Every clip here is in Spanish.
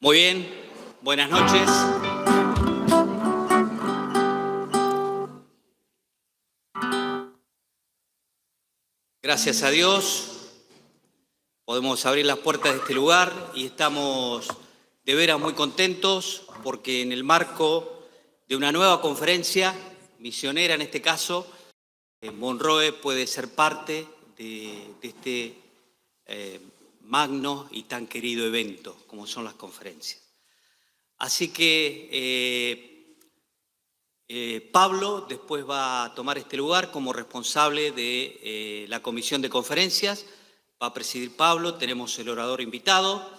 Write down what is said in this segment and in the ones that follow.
Muy bien, buenas noches. Gracias a Dios podemos abrir las puertas de este lugar y estamos de veras muy contentos porque en el marco de una nueva conferencia misionera, en este caso, Monroe puede ser parte de este magno y tan querido evento como son las conferencias. Así que Pablo después va a tomar este lugar como responsable de la comisión de conferencias. Va a presidir Pablo, tenemos el orador invitado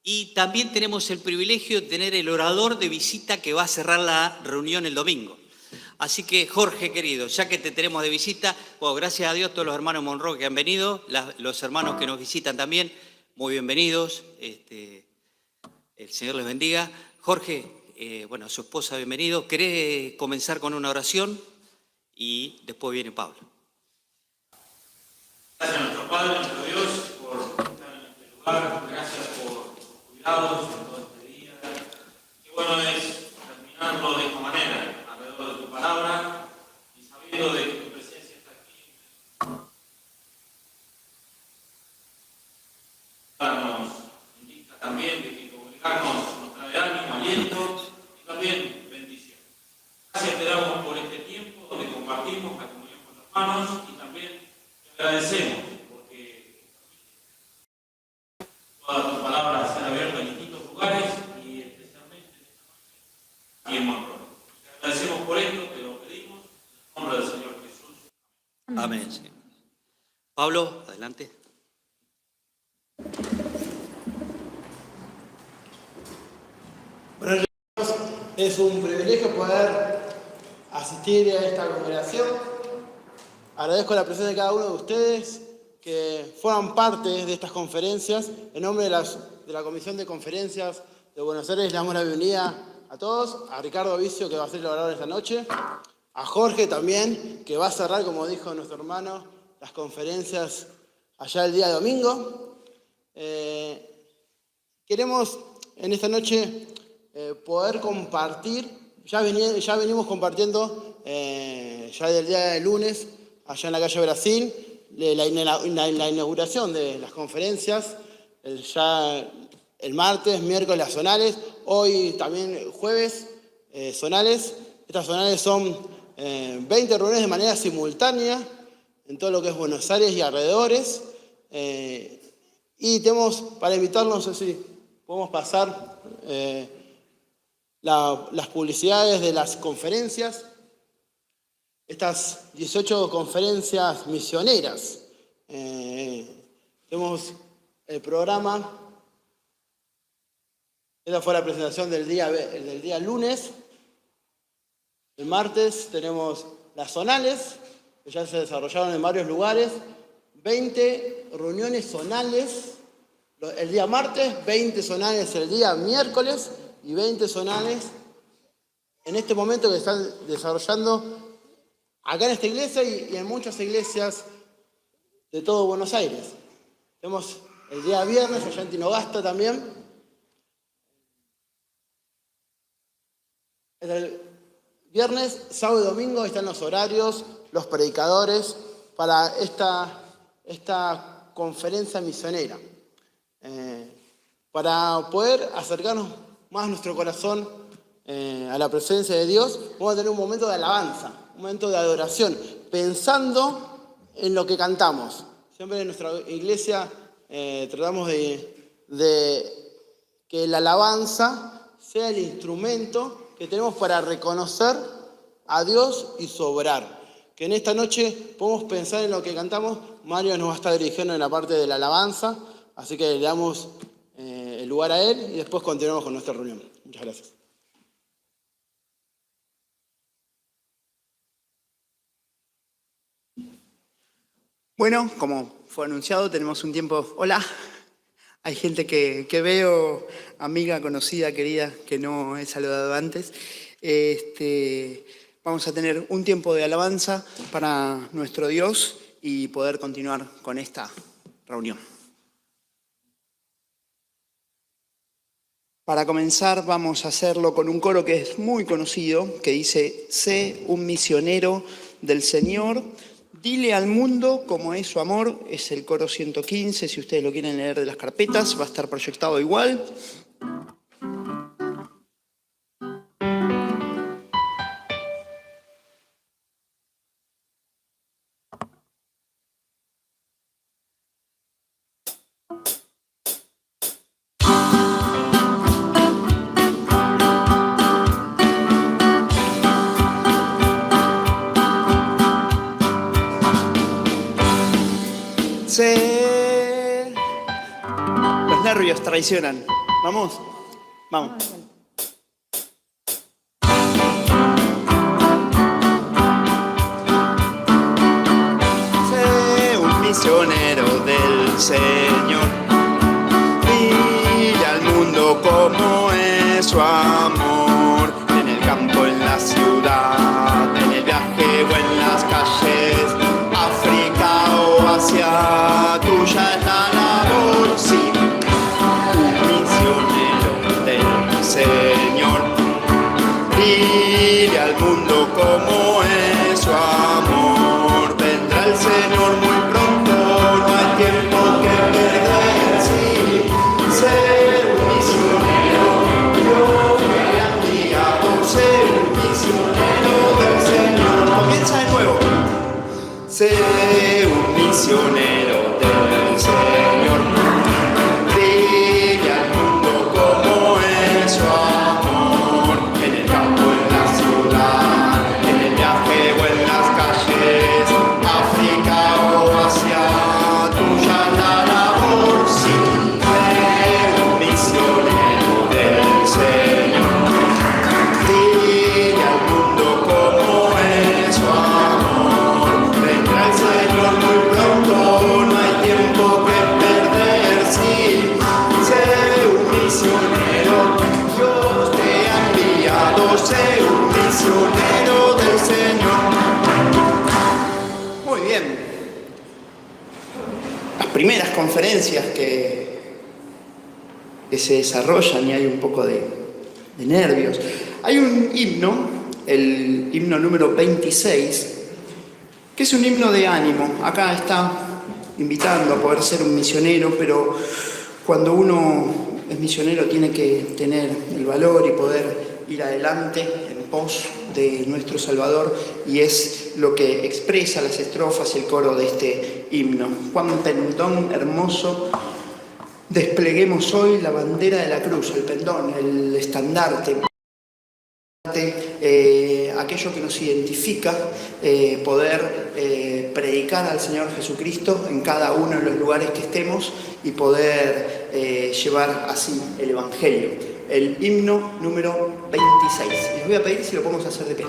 y también tenemos el privilegio de tener el orador de visita que va a cerrar la reunión el domingo. Así que, Jorge, querido, ya que te tenemos de visita, bueno, gracias a Dios todos los hermanos Monroe que han venido, los hermanos que nos visitan también, muy bienvenidos, el Señor les bendiga. Jorge, bueno, a su esposa, bienvenido. ¿Querés comenzar con una oración? Y después viene Pablo. Gracias a nuestro Padre, nuestro Dios, por estar en este lugar. Gracias por cuidados en todo este día. Qué bueno es terminarlo de esta manera, alrededor de tu palabra y sabiendo de que tu presencia está aquí. Nos indica también de que comunicarnos nos trae ánimo, aliento y también bendición. Gracias te damos por este tiempo donde compartimos la comunión con los hermanos y también te agradecemos porque toda tu palabra se ha abierto en distintos lugares y especialmente en esta noche aquí en Monroe. Te agradecemos por esto, te lo pedimos en el nombre del Señor Jesús. Amén, Señor. Pablo, adelante. Bueno, es un privilegio poder asistir a esta congregación. Agradezco la presencia de cada uno de ustedes que forman parte de estas conferencias. En nombre de la Comisión de Conferencias de Buenos Aires, le damos la bienvenida a todos. A Ricardo Vicio, que va a ser el orador esta noche. A Jorge también, que va a cerrar, como dijo nuestro hermano, las conferencias allá el día domingo. Queremos en esta noche poder compartir, ya venimos compartiendo ya del día de lunes, allá en la calle Brasil, la inauguración de las conferencias, ya el martes, miércoles las zonales, hoy también jueves zonales. Estas zonales son 20 reuniones de manera simultánea en todo lo que es Buenos Aires y alrededores. Y tenemos para invitarnos, no sé si podemos pasar las publicidades de las conferencias. Estas 18 conferencias misioneras. Tenemos el programa. Esta fue la presentación del día lunes. El martes tenemos las zonales, que ya se desarrollaron en varios lugares. 20 reuniones zonales el día martes, 20 zonales el día miércoles y 20 zonales en este momento que están desarrollando acá en esta iglesia y en muchas iglesias de todo Buenos Aires. Tenemos el día viernes allá en Tinogasta también. El viernes, sábado y domingo están los horarios, los predicadores para esta conferencia misionera. Para poder acercarnos más nuestro corazón a la presencia de Dios, vamos a tener un momento de alabanza, un momento de adoración, pensando en lo que cantamos. Siempre en nuestra iglesia tratamos de que la alabanza sea el instrumento que tenemos para reconocer a Dios y su obrar. Que en esta noche podemos pensar en lo que cantamos. Mario nos va a estar dirigiendo en la parte de la alabanza, así que le damos el lugar a él y después continuamos con nuestra reunión. Muchas gracias. Bueno, como fue anunciado, tenemos un tiempo. Hola, hay gente que veo, amiga, conocida, querida, que no he saludado antes. Vamos a tener un tiempo de alabanza para nuestro Dios y poder continuar con esta reunión. Para comenzar vamos a hacerlo con un coro que es muy conocido, que dice: sé un misionero del Señor, dile al mundo cómo es su amor. Es el coro 115, si ustedes lo quieren leer de las carpetas, va a estar proyectado igual. Sé. Los nervios traicionan. ¿Vamos? Vamos. Sé un misionero del Señor. Dile al mundo cómo es su amor. En el campo, en la ciudad, en el viaje o en las calles, África o Asia, tuya es la labor. Sí, un misionero del Señor. Dile al mundo cómo es su amor. Vendrá el Señor muy pronto, no hay tiempo que perder. Sí, ser un misionero, Dios me ha enviado. Ser un misionero del Señor. Comienza de nuevo. Sé un misionero del Señor. Dile al mundo cómo es su amor. En el campo, en la ciudad, en el viaje o en las calles, África o Asia, tuya la labor. Sí, sé un misionero del Señor. Dile al mundo cómo es su amor. Vendrá el Señor muy pronto, no hay tiempo que perder. Sí, sé un misionero, Dios te ha enviado. Sé un misionero del Señor. Muy bien. Las primeras conferencias que se desarrollan, y hay un poco de nervios. Hay un himno, el himno número 26, que es un himno de ánimo. Acá está invitando a poder ser un misionero, pero cuando uno es misionero tiene que tener el valor y poder ir adelante en pos de nuestro Salvador, y es lo que expresa las estrofas y el coro de este himno. Cuán pendón hermoso despleguemos hoy la bandera de la cruz, el pendón, el estandarte, aquello que nos identifica, poder predicar al Señor Jesucristo en cada uno de los lugares que estemos y poder llevar así el Evangelio. El himno número 26. Les voy a pedir si lo podemos hacer de pie.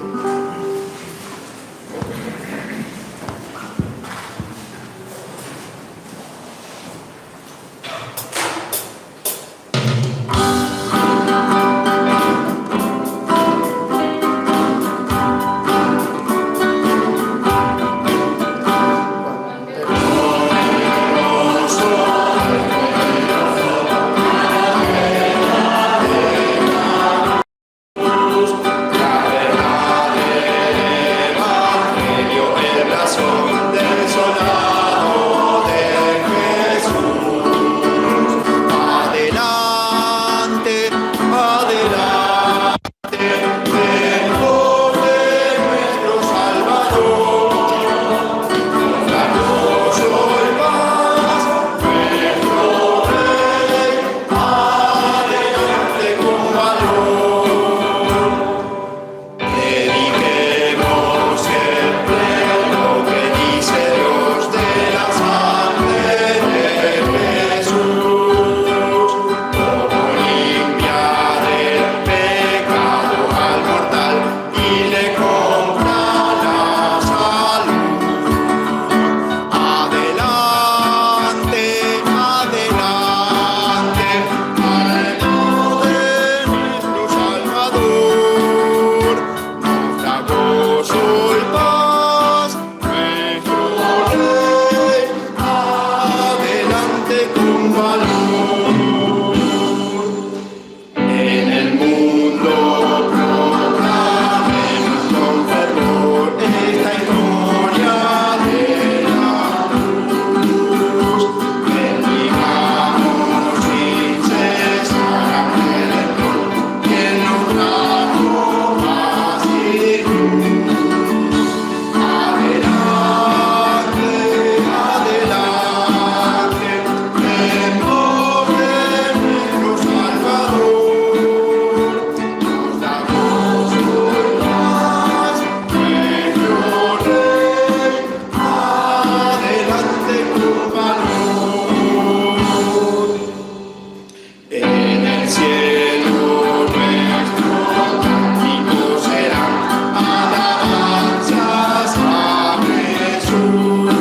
En el cielo nuestro cántico será alabanzas a Jesús.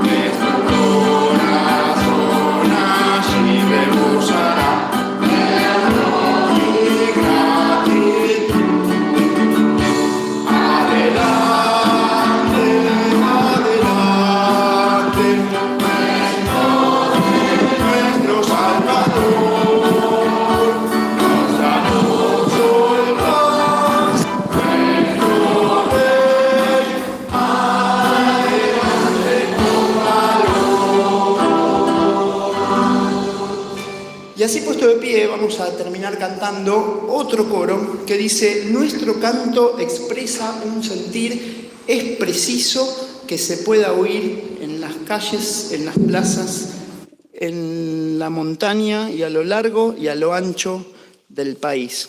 Nuestro corazón allí rebosará de amor y gratitud. Adelante, adelante, nuestro Salvador, nos da mucho el paz, nuestro Rey, adelante con valor. Y así puesto de pie vamos a terminar cantando otro coro que dice: nuestro canto expresa un sentir, es preciso que se pueda oír en las calles, en las plazas, en la montaña y a lo largo y a lo ancho del país.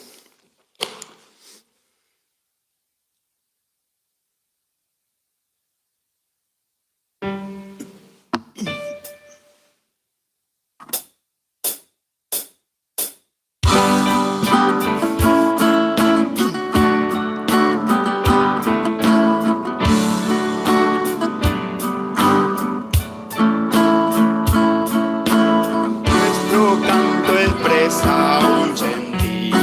Nuestro canto expresa un sentir,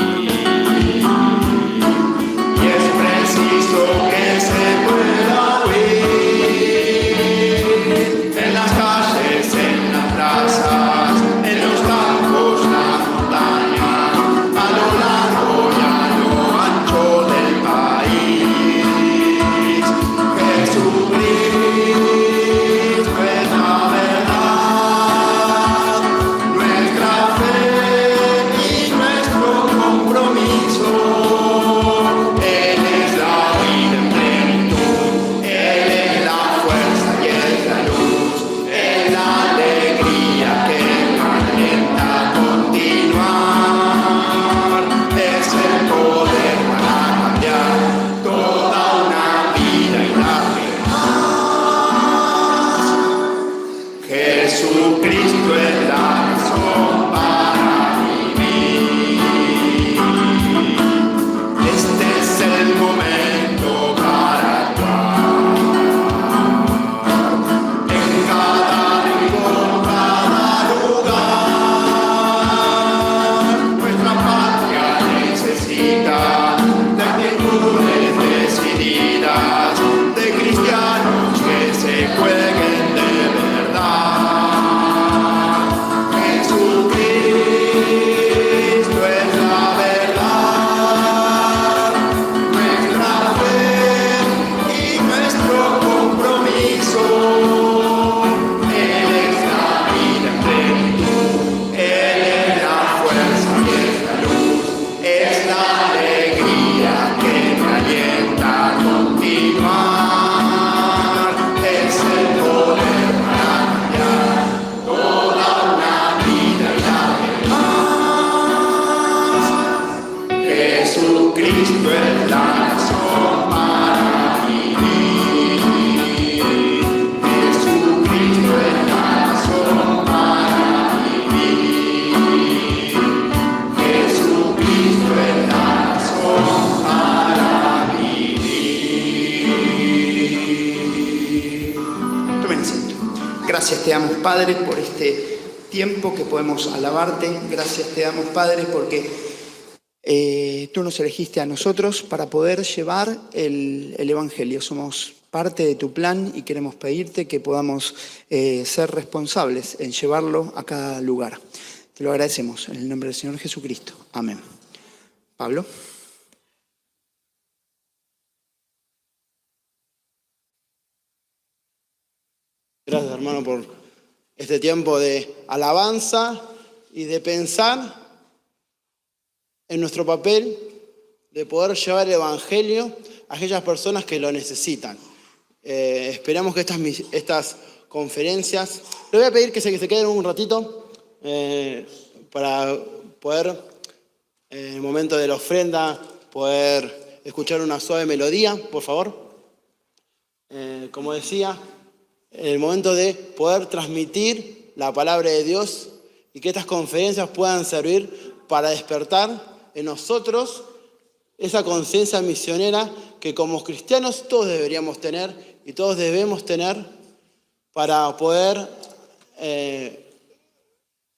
y es preciso que se pueda oír en las calles, en las plazas, en los campos, la montaña, a lo largo y a lo ancho del país. Jesucristo es la verdad, nuestra fe y nuestro compromiso. Él es la vida en plenitud, Él es la fuerza y es la luz, es la alegría que me alienta a continuar, es el poder para cambiar toda una vida y darle más. Jesucristo es la razón para vivir. Este es el momento para actuar. En cada rincón, cada lugar, nuestra patria necesita de actitudes decididas, de cristianos que se jueguen de verdad. Jesucristo es la verdad, nuestra fe y nuestro compromiso. Él es la vida en plenitud, Él es la fuerza y es la luz, es la alegría que me alienta a continuar, es el poder para cambiar toda una vida y darle más. Jesucristo es la razón para vivir. Jesucristo es la razón para vivir. Jesucristo es la razón para vivir. Tomen asiento. Gracias te damos, Padre, por este tiempo que podemos alabarte. Gracias te damos, Padre, porque tú nos elegiste a nosotros para poder llevar el Evangelio. Somos parte de tu plan y queremos pedirte que podamos ser responsables en llevarlo a cada lugar. Te lo agradecemos en el nombre del Señor Jesucristo. Amén. Pablo. Gracias, hermano, por este tiempo de alabanza y de pensar en nuestro papel de poder llevar el Evangelio a aquellas personas que lo necesitan. Esperamos que estas conferencias... Le voy a pedir que se queden un ratito para poder, en el momento de la ofrenda, poder escuchar una suave melodía, por favor. Como decía, en el momento de poder transmitir la palabra de Dios y que estas conferencias puedan servir para despertar en nosotros esa conciencia misionera que como cristianos todos deberíamos tener y todos debemos tener para poder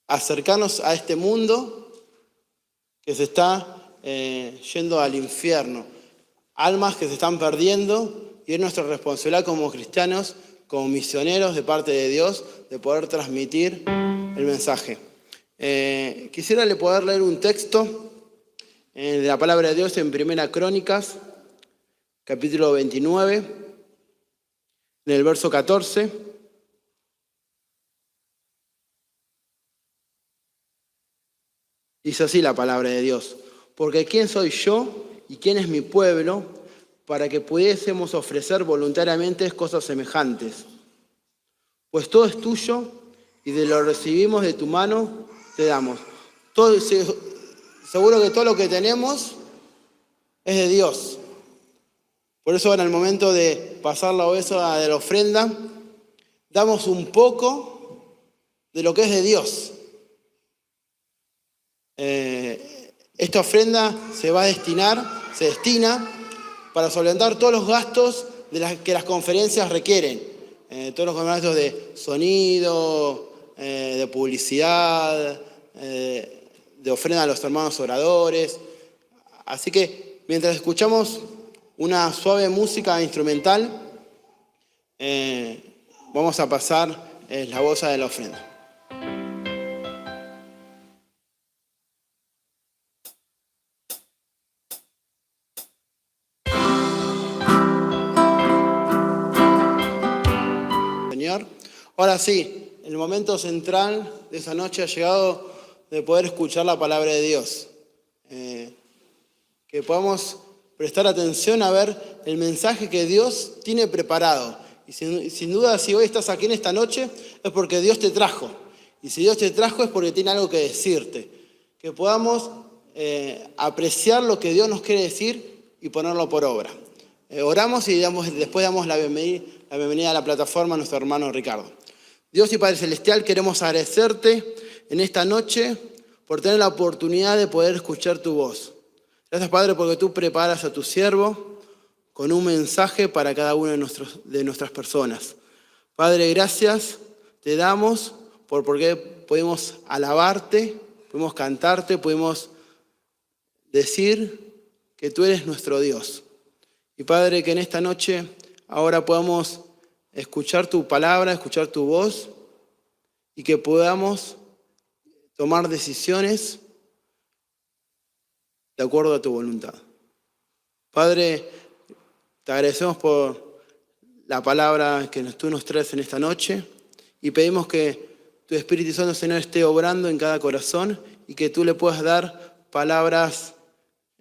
acercarnos a este mundo que se está yendo al infierno. Almas que se están perdiendo y es nuestra responsabilidad como cristianos, como misioneros de parte de Dios, de poder transmitir el mensaje. Quisiera poder leer un texto de la palabra de Dios en Primera Crónicas, capítulo 29, en el verso 14. Dice así la palabra de Dios: porque ¿quién soy yo y quién es mi pueblo para que pudiésemos ofrecer voluntariamente cosas semejantes? Pues todo es tuyo y de lo recibimos de tu mano te damos. Seguro que todo lo que tenemos es de Dios. Por eso en el momento de pasar la obesa de la ofrenda, damos un poco de lo que es de Dios. Esta ofrenda se destina para solventar todos los gastos que las conferencias requieren. Todos los gastos de sonido, de publicidad, de ofrenda a los hermanos oradores. Así que mientras escuchamos una suave música instrumental, vamos a pasar la bolsa de la ofrenda. Señor. Ahora sí, el momento central de esa noche ha llegado de poder escuchar la palabra de Dios. Que podamos prestar atención a ver el mensaje que Dios tiene preparado. Y sin duda, si hoy estás aquí en esta noche, es porque Dios te trajo. Y si Dios te trajo es porque tiene algo que decirte. Que podamos apreciar lo que Dios nos quiere decir y ponerlo por obra. Oramos y después damos la bienvenida a la plataforma a nuestro hermano Ricardo. Dios y Padre Celestial, queremos agradecerte en esta noche por tener la oportunidad de poder escuchar tu voz. Gracias, Padre, porque tú preparas a tu siervo con un mensaje para cada uno de nuestras personas. Padre, gracias te damos porque podemos alabarte, podemos cantarte, podemos decir que tú eres nuestro Dios. Y Padre, que en esta noche ahora podamos escuchar tu palabra, escuchar tu voz y que podamos tomar decisiones de acuerdo a tu voluntad. Padre, te agradecemos por la palabra que tú nos traes en esta noche y pedimos que tu Espíritu Santo, Señor, esté obrando en cada corazón y que tú le puedas dar palabras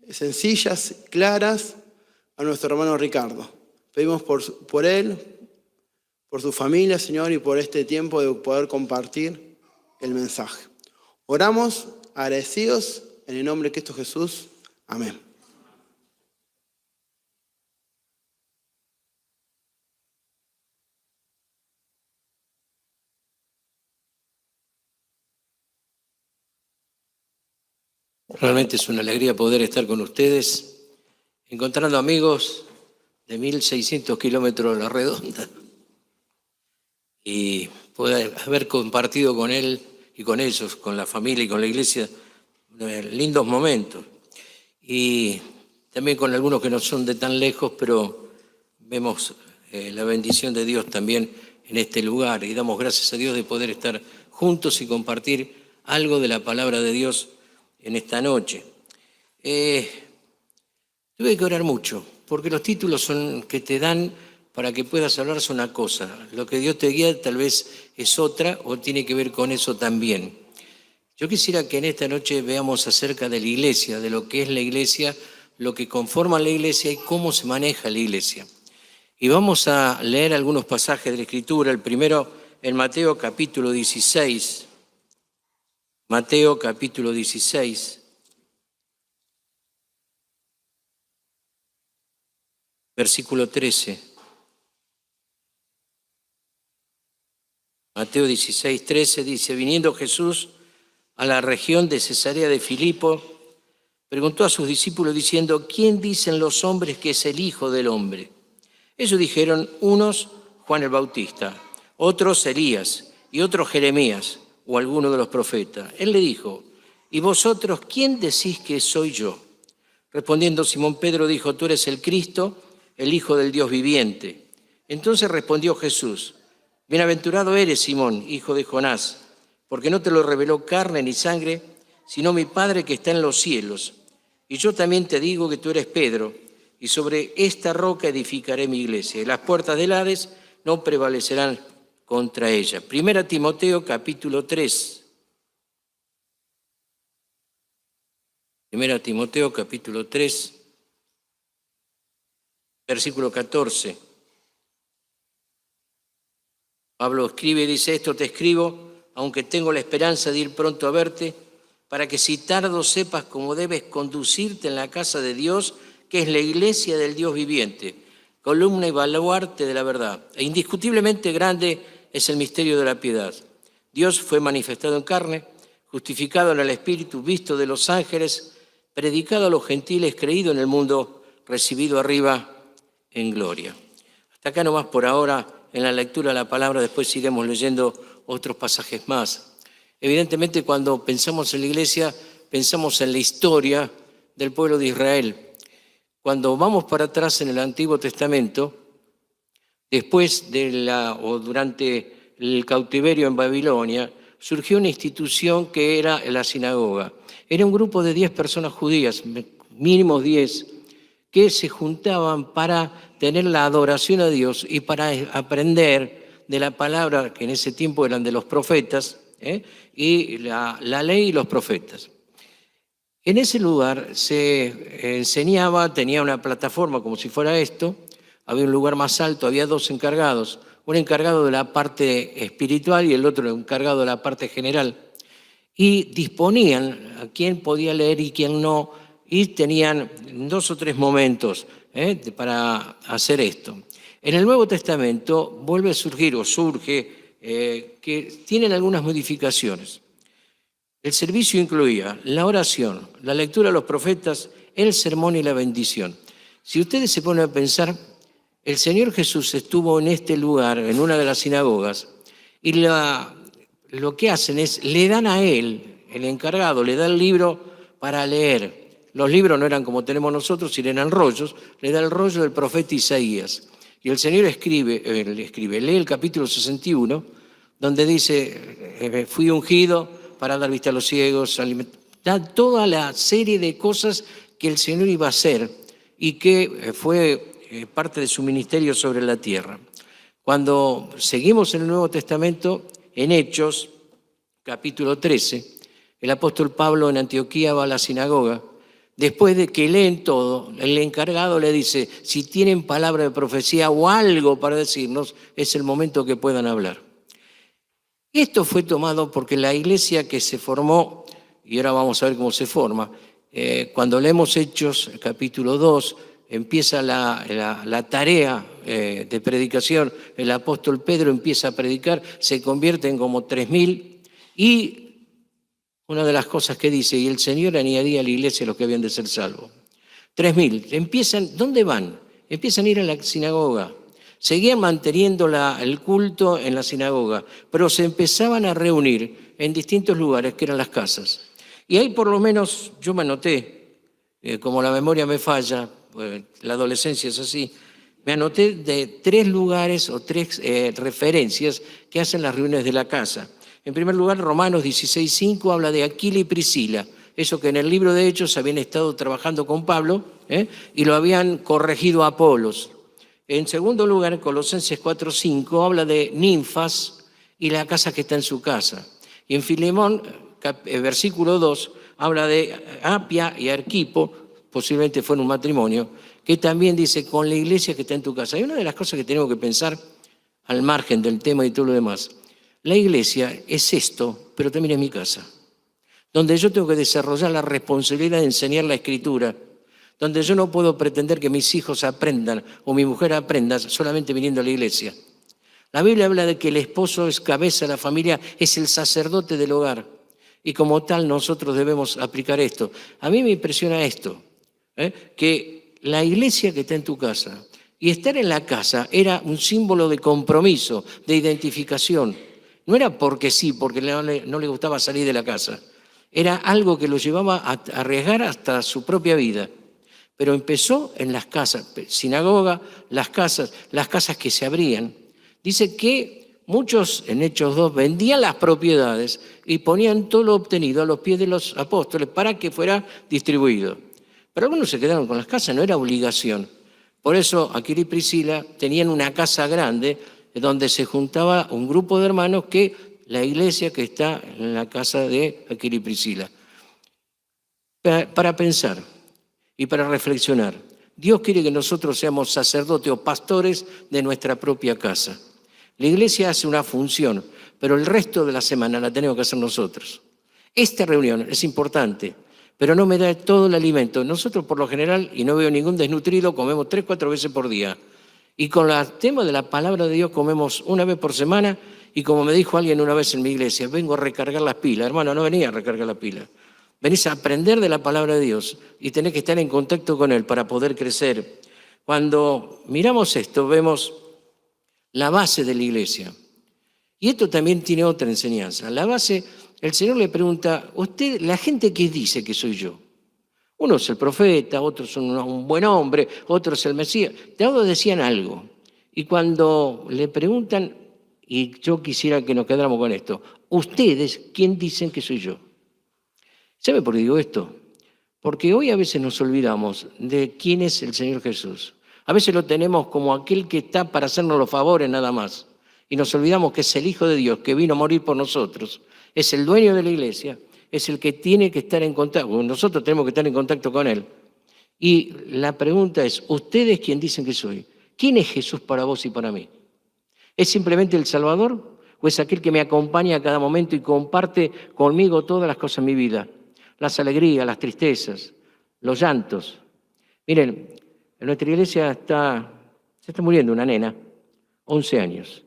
sencillas, claras a nuestro hermano Ricardo. Pedimos por él, por su familia, Señor, y por este tiempo de poder compartir el mensaje. Oramos agradecidos en el nombre de Cristo Jesús. Amén. Realmente es una alegría poder estar con ustedes, encontrando amigos de 1.600 kilómetros a la redonda y poder haber compartido con él y con ellos, con la familia y con la iglesia, lindos momentos. Y también con algunos que no son de tan lejos, pero vemos la bendición de Dios también en este lugar y damos gracias a Dios de poder estar juntos y compartir algo de la palabra de Dios en esta noche. Tuve que orar mucho, porque los títulos son que te dan para que puedas hablar es una cosa. Lo que Dios te guía tal vez es otra o tiene que ver con eso también. Yo quisiera que en esta noche veamos acerca de la iglesia, de lo que es la iglesia, lo que conforma la iglesia y cómo se maneja la iglesia. Y vamos a leer algunos pasajes de la Escritura. El primero en Mateo capítulo 16. Mateo capítulo 16. Versículo 13. Mateo 16, 13 dice: viniendo Jesús a la región de Cesarea de Filipo, preguntó a sus discípulos diciendo: ¿quién dicen los hombres que es el Hijo del Hombre? Ellos dijeron: unos Juan el Bautista, otros Elías y otros Jeremías o alguno de los profetas. Él le dijo: ¿y vosotros quién decís que soy yo? Respondiendo Simón Pedro dijo: tú eres el Cristo, el Hijo del Dios viviente. Entonces respondió Jesús: bienaventurado eres, Simón, hijo de Jonás, porque no te lo reveló carne ni sangre, sino mi Padre que está en los cielos. Y yo también te digo que tú eres Pedro, y sobre esta roca edificaré mi iglesia, y las puertas del Hades no prevalecerán contra ella. 1 Timoteo capítulo 3. 1 Timoteo capítulo 3, versículo 14. Pablo escribe y dice: esto te escribo, aunque tengo la esperanza de ir pronto a verte, para que si tardo sepas cómo debes conducirte en la casa de Dios, que es la iglesia del Dios viviente, columna y baluarte de la verdad. E indiscutiblemente grande es el misterio de la piedad. Dios fue manifestado en carne, justificado en el Espíritu, visto de los ángeles, predicado a los gentiles, creído en el mundo, recibido arriba en gloria. Hasta acá nomás por ahora en la lectura de la palabra, después iremos leyendo otros pasajes más. Evidentemente, cuando pensamos en la iglesia, pensamos en la historia del pueblo de Israel. Cuando vamos para atrás en el Antiguo Testamento, después durante el cautiverio en Babilonia, surgió una institución que era la sinagoga. Era un grupo de 10 personas judías, mínimo 10, que se juntaban para tener la adoración a Dios y para aprender de la palabra, que en ese tiempo eran de los profetas, y la ley y los profetas. En ese lugar se enseñaba, tenía una plataforma como si fuera esto, había un lugar más alto, había 2 encargados, un encargado de la parte espiritual y el otro encargado de la parte general, y disponían a quién podía leer y quién no, y tenían 2 o 3 momentos para hacer esto. En el Nuevo Testamento vuelve a surgir o surge que tienen algunas modificaciones. El servicio incluía la oración, la lectura de los profetas, el sermón y la bendición. Si ustedes se ponen a pensar, el Señor Jesús estuvo en este lugar, en una de las sinagogas, y lo que hacen es, le dan a él, el encargado, le da el libro para leer. Los libros no eran como tenemos nosotros, sino eran rollos, le da el rollo del profeta Isaías. Y el Señor lee el capítulo 61, donde dice: fui ungido para dar vista a los ciegos, da toda la serie de cosas que el Señor iba a hacer y que fue parte de su ministerio sobre la tierra. Cuando seguimos en el Nuevo Testamento, en Hechos, capítulo 13, el apóstol Pablo en Antioquía va a la sinagoga. Después de que leen todo, el encargado le dice: si tienen palabra de profecía o algo para decirnos, es el momento que puedan hablar. Esto fue tomado porque la iglesia que se formó, y ahora vamos a ver cómo se forma, cuando leemos Hechos, capítulo 2, empieza la tarea de predicación, el apóstol Pedro empieza a predicar, se convierten como 3.000 y una de las cosas que dice: y el Señor añadía a la iglesia los que habían de ser salvos. 3.000. Empiezan, ¿dónde van? Empiezan a ir a la sinagoga. Seguían manteniendo el culto en la sinagoga, pero se empezaban a reunir en distintos lugares que eran las casas. Y ahí por lo menos yo me anoté, como la memoria me falla, la adolescencia es así, me anoté de 3 lugares o 3 referencias que hacen las reuniones de la casa. En primer lugar, Romanos 16:5 habla de Aquila y Priscila, eso que en el libro de Hechos habían estado trabajando con Pablo y lo habían corregido a Apolos. En segundo lugar, Colosenses 4:5 habla de Ninfas y la casa que está en su casa. Y en Filemón, versículo 2, habla de Apia y Arquipo, posiblemente fue en un matrimonio, que también dice: con la iglesia que está en tu casa. Y una de las cosas que tenemos que pensar, al margen del tema y todo lo demás, la iglesia es esto, pero también es mi casa, donde yo tengo que desarrollar la responsabilidad de enseñar la Escritura, donde yo no puedo pretender que mis hijos aprendan o mi mujer aprenda solamente viniendo a la iglesia. La Biblia habla de que el esposo es cabeza de la familia, es el sacerdote del hogar. Y como tal nosotros debemos aplicar esto. A mí me impresiona esto, que la iglesia que está en tu casa, y estar en la casa era un símbolo de compromiso, de identificación. No era porque sí, porque no le gustaba salir de la casa. Era algo que lo llevaba a arriesgar hasta su propia vida. Pero empezó en las casas, sinagoga, las casas que se abrían. Dice que muchos, en Hechos 2, vendían las propiedades y ponían todo lo obtenido a los pies de los apóstoles para que fuera distribuido. Pero algunos se quedaron con las casas, no era obligación. Por eso Aquila y Priscila tenían una casa grande donde se juntaba un grupo de hermanos que la iglesia que está en la casa de Aquila y Priscila. Para pensar y para reflexionar, Dios quiere que nosotros seamos sacerdotes o pastores de nuestra propia casa. La iglesia hace una función, pero el resto de la semana la tenemos que hacer nosotros. Esta reunión es importante, pero no me da todo el alimento. Nosotros por lo general, y no veo ningún desnutrido, comemos 3-4 veces por día. Y con el tema de la palabra de Dios comemos una vez por semana, y como me dijo alguien una vez en mi iglesia, vengo a recargar las pilas. Hermano, no venía a recargar las pilas. Venís a aprender de la palabra de Dios y tenés que estar en contacto con Él para poder crecer. Cuando miramos esto, vemos la base de la iglesia. Y esto también tiene otra enseñanza. La base, el Señor le pregunta, usted, la gente que dice que soy yo. Uno es el profeta, otro es un buen hombre, otro es el Mesías. Todos decían algo. Y cuando le preguntan, y yo quisiera que nos quedáramos con esto, ustedes, ¿quién dicen que soy yo? ¿Sabe por qué digo esto? Porque hoy a veces nos olvidamos de quién es el Señor Jesús. A veces lo tenemos como aquel que está para hacernos los favores nada más. Y nos olvidamos que es el Hijo de Dios, que vino a morir por nosotros. Es el dueño de la iglesia, es el que tiene que estar en contacto. Nosotros tenemos que estar en contacto con Él. Y la pregunta es, ¿ustedes quién dicen que soy? ¿Quién es Jesús para vos y para mí? ¿Es simplemente el Salvador? ¿O es aquel que me acompaña a cada momento y comparte conmigo todas las cosas de mi vida? Las alegrías, las tristezas, los llantos. Miren, en nuestra iglesia se está muriendo una nena, 11 años.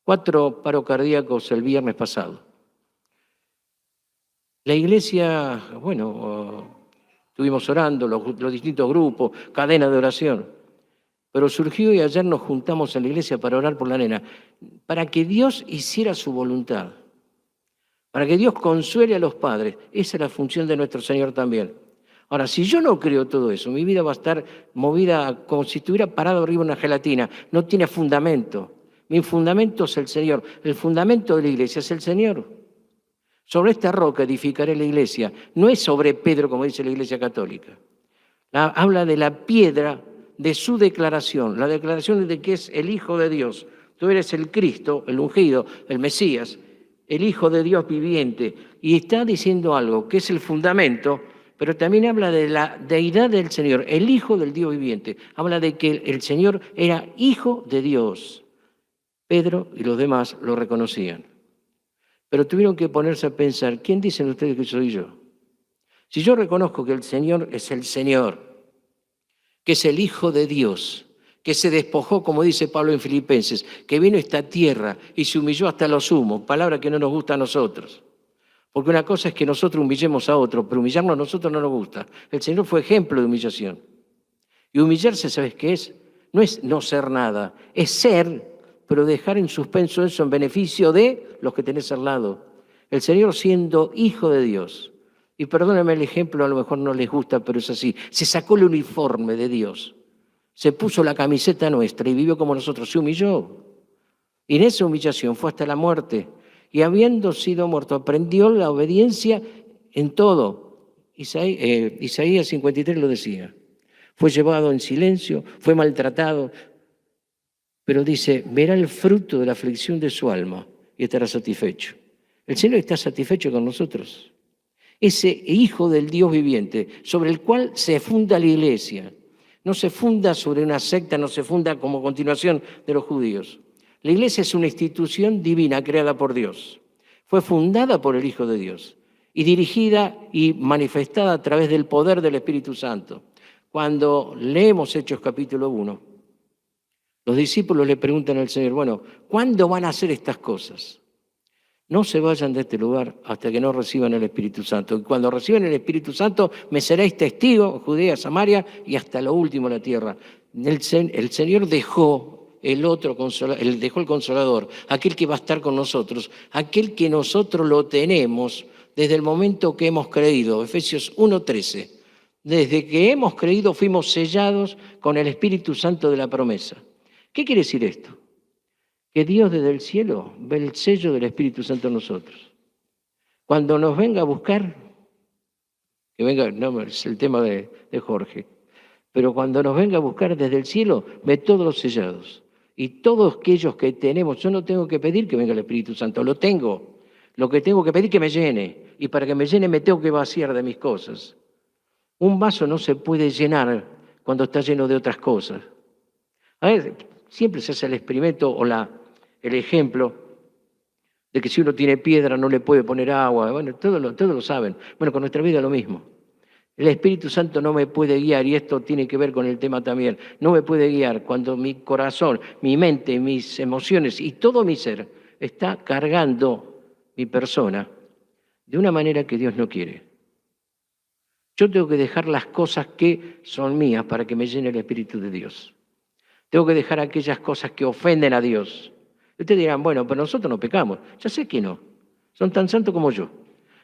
4 paros cardíacos el viernes pasado. La iglesia, estuvimos orando, los distintos grupos, cadena de oración. Pero surgió y ayer nos juntamos en la iglesia para orar por la nena, para que Dios hiciera su voluntad. Para que Dios consuele a los padres. Esa es la función de nuestro Señor también. Ahora, si yo no creo todo eso, mi vida va a estar movida como si estuviera parado arriba de una gelatina. No tiene fundamento. Mi fundamento es el Señor. El fundamento de la iglesia es el Señor. Sobre esta roca edificaré la iglesia. No es sobre Pedro, como dice la Iglesia Católica. Habla de la piedra de su declaración. La declaración de que es el Hijo de Dios. Tú eres el Cristo, el ungido, el Mesías, el Hijo de Dios viviente, y está diciendo algo que es el fundamento, pero también habla de la deidad del Señor, el Hijo del Dios viviente. Habla de que el Señor era Hijo de Dios. Pedro y los demás lo reconocían. Pero tuvieron que ponerse a pensar, ¿quién dicen ustedes que soy yo? Si yo reconozco que el Señor es el Señor, que es el Hijo de Dios, que se despojó, como dice Pablo en Filipenses, que vino a esta tierra y se humilló hasta lo sumo, palabra que no nos gusta a nosotros. Porque una cosa es que nosotros humillemos a otro, pero humillarnos a nosotros no nos gusta. El Señor fue ejemplo de humillación. Y humillarse, ¿sabes qué es? No es no ser nada, es ser, pero dejar en suspenso eso en beneficio de los que tenés al lado. El Señor siendo Hijo de Dios. Y perdóname el ejemplo, a lo mejor no les gusta, pero es así. Se sacó el uniforme de Dios. Se puso la camiseta nuestra y vivió como nosotros, se humilló. Y en esa humillación fue hasta la muerte. Y habiendo sido muerto, aprendió la obediencia en todo. Isaías 53 lo decía. Fue llevado en silencio, fue maltratado, pero dice, verá el fruto de la aflicción de su alma y estará satisfecho. El Señor está satisfecho con nosotros. Ese Hijo del Dios viviente, sobre el cual se funda la iglesia. No se funda sobre una secta, no se funda como continuación de los judíos. La iglesia es una institución divina creada por Dios. Fue fundada por el Hijo de Dios y dirigida y manifestada a través del poder del Espíritu Santo. Cuando leemos Hechos capítulo 1, los discípulos le preguntan al Señor, ¿cuándo van a hacer estas cosas? no se vayan de este lugar hasta que no reciban el Espíritu Santo. Y cuando reciban el Espíritu Santo, me seréis testigos, Judea, Samaria y hasta lo último la tierra. El Señor dejó dejó el Consolador, aquel que va a estar con nosotros, aquel que nosotros lo tenemos desde el momento que hemos creído. Efesios 1:13. Desde que hemos creído fuimos sellados con el Espíritu Santo de la promesa. ¿Qué quiere decir esto? Que Dios desde el cielo ve el sello del Espíritu Santo en nosotros. Cuando nos venga a buscar, que venga, no, es el tema de Jorge, pero cuando nos venga a buscar desde el cielo, ve todos los sellados. Y todos aquellos que tenemos, yo no tengo que pedir que venga el Espíritu Santo, lo tengo. Lo que tengo que pedir es que me llene. Y para que me llene me tengo que vaciar de mis cosas. Un vaso no se puede llenar cuando está lleno de otras cosas. A ver, siempre se hace el experimento o el ejemplo de que si uno tiene piedra no le puede poner agua. Bueno, todos lo saben. Bueno, con nuestra vida es lo mismo. El Espíritu Santo no me puede guiar, y esto tiene que ver con el tema también. No me puede guiar cuando mi corazón, mi mente, mis emociones y todo mi ser está cargando mi persona de una manera que Dios no quiere. Yo tengo que dejar las cosas que son mías para que me llene el Espíritu de Dios. Tengo que dejar aquellas cosas que ofenden a Dios. Ustedes dirán, bueno, pero nosotros no pecamos. Ya sé que no. Son tan santos como yo.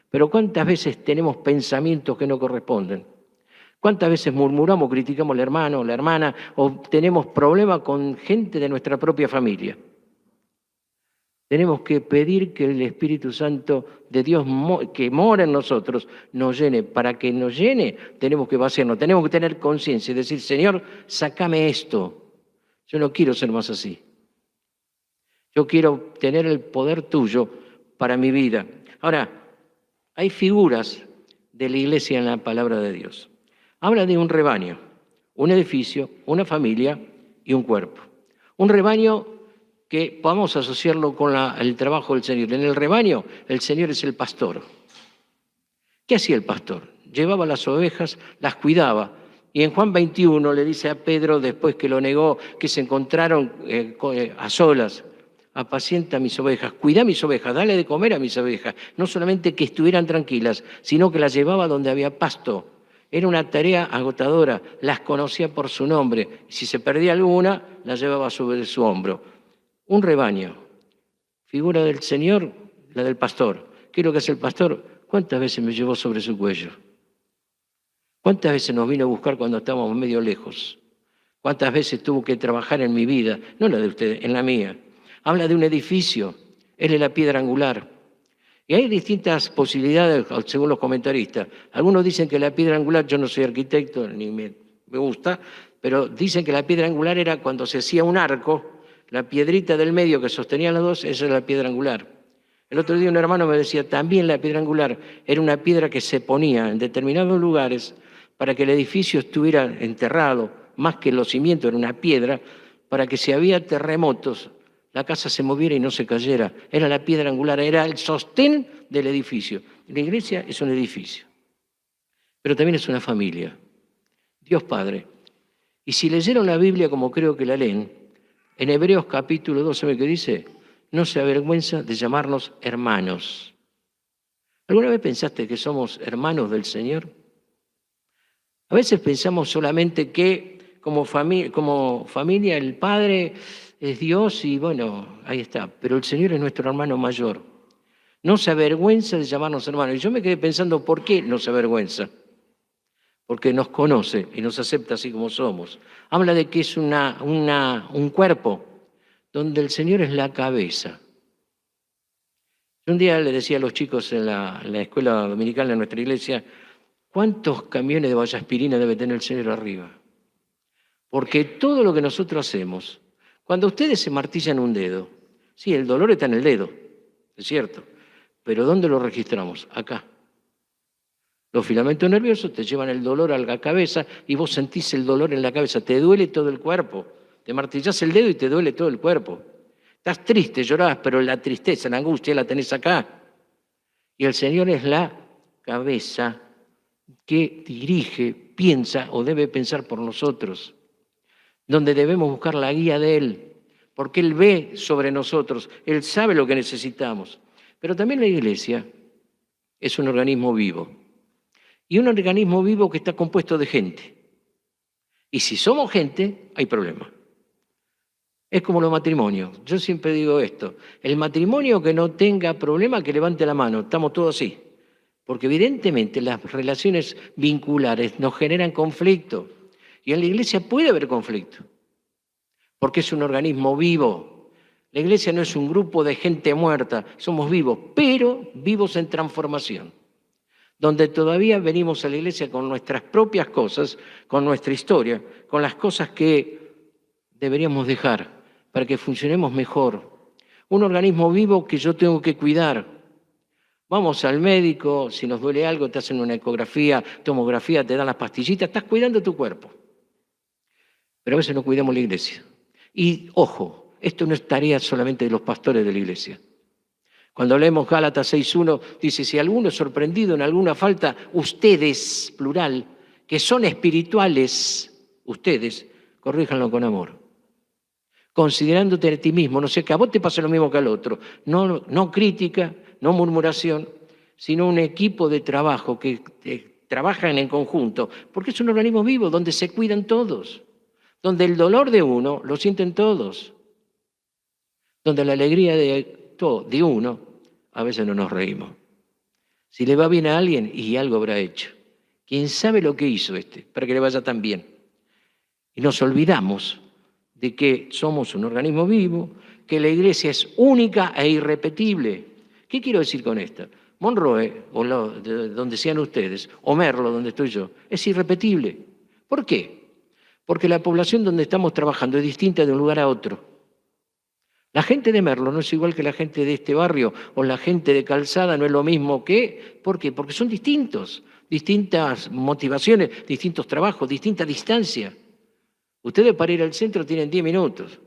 Pero ¿cuántas veces tenemos pensamientos que no corresponden? ¿Cuántas veces murmuramos, criticamos al hermano o la hermana o tenemos problemas con gente de nuestra propia familia? Tenemos que pedir que el Espíritu Santo de Dios que mora en nosotros nos llene. Para que nos llene tenemos que vaciarnos, tenemos que tener conciencia y decir, Señor, sácame esto. Yo no quiero ser más así. Yo quiero tener el poder tuyo para mi vida. Ahora, hay figuras de la iglesia en la palabra de Dios. Habla de un rebaño, un edificio, una familia y un cuerpo. Un rebaño que podamos asociarlo con el trabajo del Señor. En el rebaño, el Señor es el pastor. ¿Qué hacía el pastor? Llevaba las ovejas, las cuidaba. Y en Juan 21 le dice a Pedro, después que lo negó, que se encontraron a solas, apacienta mis ovejas, cuida mis ovejas, dale de comer a mis ovejas. No solamente que estuvieran tranquilas, sino que las llevaba donde había pasto. Era una tarea agotadora, las conocía por su nombre. Si se perdía alguna, la llevaba sobre su hombro. Un rebaño, figura del Señor, la del pastor. ¿Qué es lo que hace el pastor? ¿Cuántas veces me llevó sobre su cuello? ¿Cuántas veces nos vino a buscar cuando estábamos medio lejos? ¿Cuántas veces tuvo que trabajar en mi vida? No la de ustedes, en la mía. Habla de un edificio, él es la piedra angular. Y hay distintas posibilidades según los comentaristas. Algunos dicen que la piedra angular, yo no soy arquitecto ni me gusta, pero dicen que la piedra angular era cuando se hacía un arco, la piedrita del medio que sostenía las dos, esa es la piedra angular. El otro día un hermano me decía, también la piedra angular era una piedra que se ponía en determinados lugares para que el edificio estuviera enterrado, más que los cimientos, era una piedra, para que si había terremotos, la casa se moviera y no se cayera. Era la piedra angular, era el sostén del edificio. La iglesia es un edificio, pero también es una familia. Dios Padre. Y si leyeron la Biblia como creo que la leen, en Hebreos capítulo 2, ¿sabe qué dice? No se avergüenza de llamarnos hermanos. ¿Alguna vez pensaste que somos hermanos del Señor? A veces pensamos solamente que como familia el Padre es Dios y bueno, ahí está. Pero el Señor es nuestro hermano mayor. No se avergüenza de llamarnos hermanos. Y yo me quedé pensando, ¿por qué no se avergüenza? Porque nos conoce y nos acepta así como somos. Habla de que es un cuerpo donde el Señor es la cabeza. Yo un día le decía a los chicos en la escuela dominical de nuestra iglesia, ¿cuántos camiones de vallaspirina debe tener el Señor arriba? Porque todo lo que nosotros hacemos, cuando ustedes se martillan un dedo, sí, el dolor está en el dedo, es cierto, pero ¿dónde lo registramos? Acá. Los filamentos nerviosos te llevan el dolor a la cabeza y vos sentís el dolor en la cabeza, te duele todo el cuerpo, te martillás el dedo y te duele todo el cuerpo. Estás triste, llorás, pero la tristeza, la angustia la tenés acá. Y el Señor es la cabeza que dirige, piensa o debe pensar por nosotros, donde debemos buscar la guía de Él, porque Él ve sobre nosotros, Él sabe lo que necesitamos. Pero también la iglesia es un organismo vivo. Y un organismo vivo que está compuesto de gente. Y si somos gente, hay problema. Es como los matrimonios. Yo siempre digo esto. El matrimonio que no tenga problema, que levante la mano. Estamos todos así. Porque evidentemente las relaciones vinculares nos generan conflicto. Y en la iglesia puede haber conflicto. Porque es un organismo vivo. La iglesia no es un grupo de gente muerta. Somos vivos, pero vivos en transformación. Donde todavía venimos a la iglesia con nuestras propias cosas, con nuestra historia, con las cosas que deberíamos dejar para que funcionemos mejor. Un organismo vivo que yo tengo que cuidar. Vamos al médico, si nos duele algo, te hacen una ecografía, tomografía, te dan las pastillitas, estás cuidando tu cuerpo. Pero a veces no cuidamos la iglesia. Y ojo, esto no es tarea solamente de los pastores de la iglesia. Cuando leemos Gálatas 6.1, dice, si alguno es sorprendido en alguna falta, ustedes, plural, que son espirituales, ustedes, corríjanlo con amor. Considerándote a ti mismo, no sé, que a vos te pase lo mismo que al otro. No crítica, no murmuración, sino un equipo de trabajo que trabajan en conjunto, porque es un organismo vivo donde se cuidan todos, donde el dolor de uno lo sienten todos, donde la alegría de uno, a veces no nos reímos. Si le va bien a alguien, y algo habrá hecho. ¿Quién sabe lo que hizo para que le vaya tan bien? Y nos olvidamos de que somos un organismo vivo, que la iglesia es única e irrepetible. ¿Qué quiero decir con esto? Monroe, de donde sean ustedes, o Merlo, donde estoy yo, es irrepetible. ¿Por qué? Porque la población donde estamos trabajando es distinta de un lugar a otro. La gente de Merlo no es igual que la gente de este barrio, o la gente de Calzada no es lo mismo que... ¿Por qué? Porque son distintos, distintas motivaciones, distintos trabajos, distinta distancia. Ustedes para ir al centro tienen 10 minutos.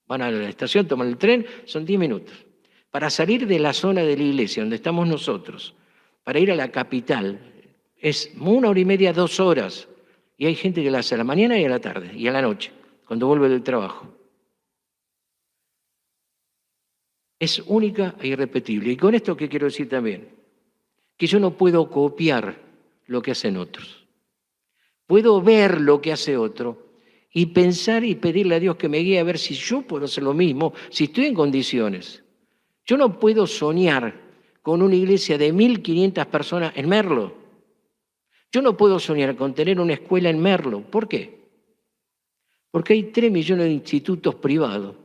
Van a la estación, toman el tren, son 10 minutos. Para salir de la zona de la iglesia, donde estamos nosotros, para ir a la capital, es 1 hora y media, 2 horas. Y hay gente que la hace a la mañana y a la tarde, y a la noche, cuando vuelve del trabajo. Es única e irrepetible. Y con esto, ¿qué quiero decir también? Que yo no puedo copiar lo que hacen otros. Puedo ver lo que hace otro y pensar y pedirle a Dios que me guíe a ver si yo puedo hacer lo mismo, si estoy en condiciones. Yo no puedo soñar con una iglesia de 1.500 personas en Merlo. Yo no puedo soñar con tener una escuela en Merlo. ¿Por qué? Porque hay 3 millones de institutos privados.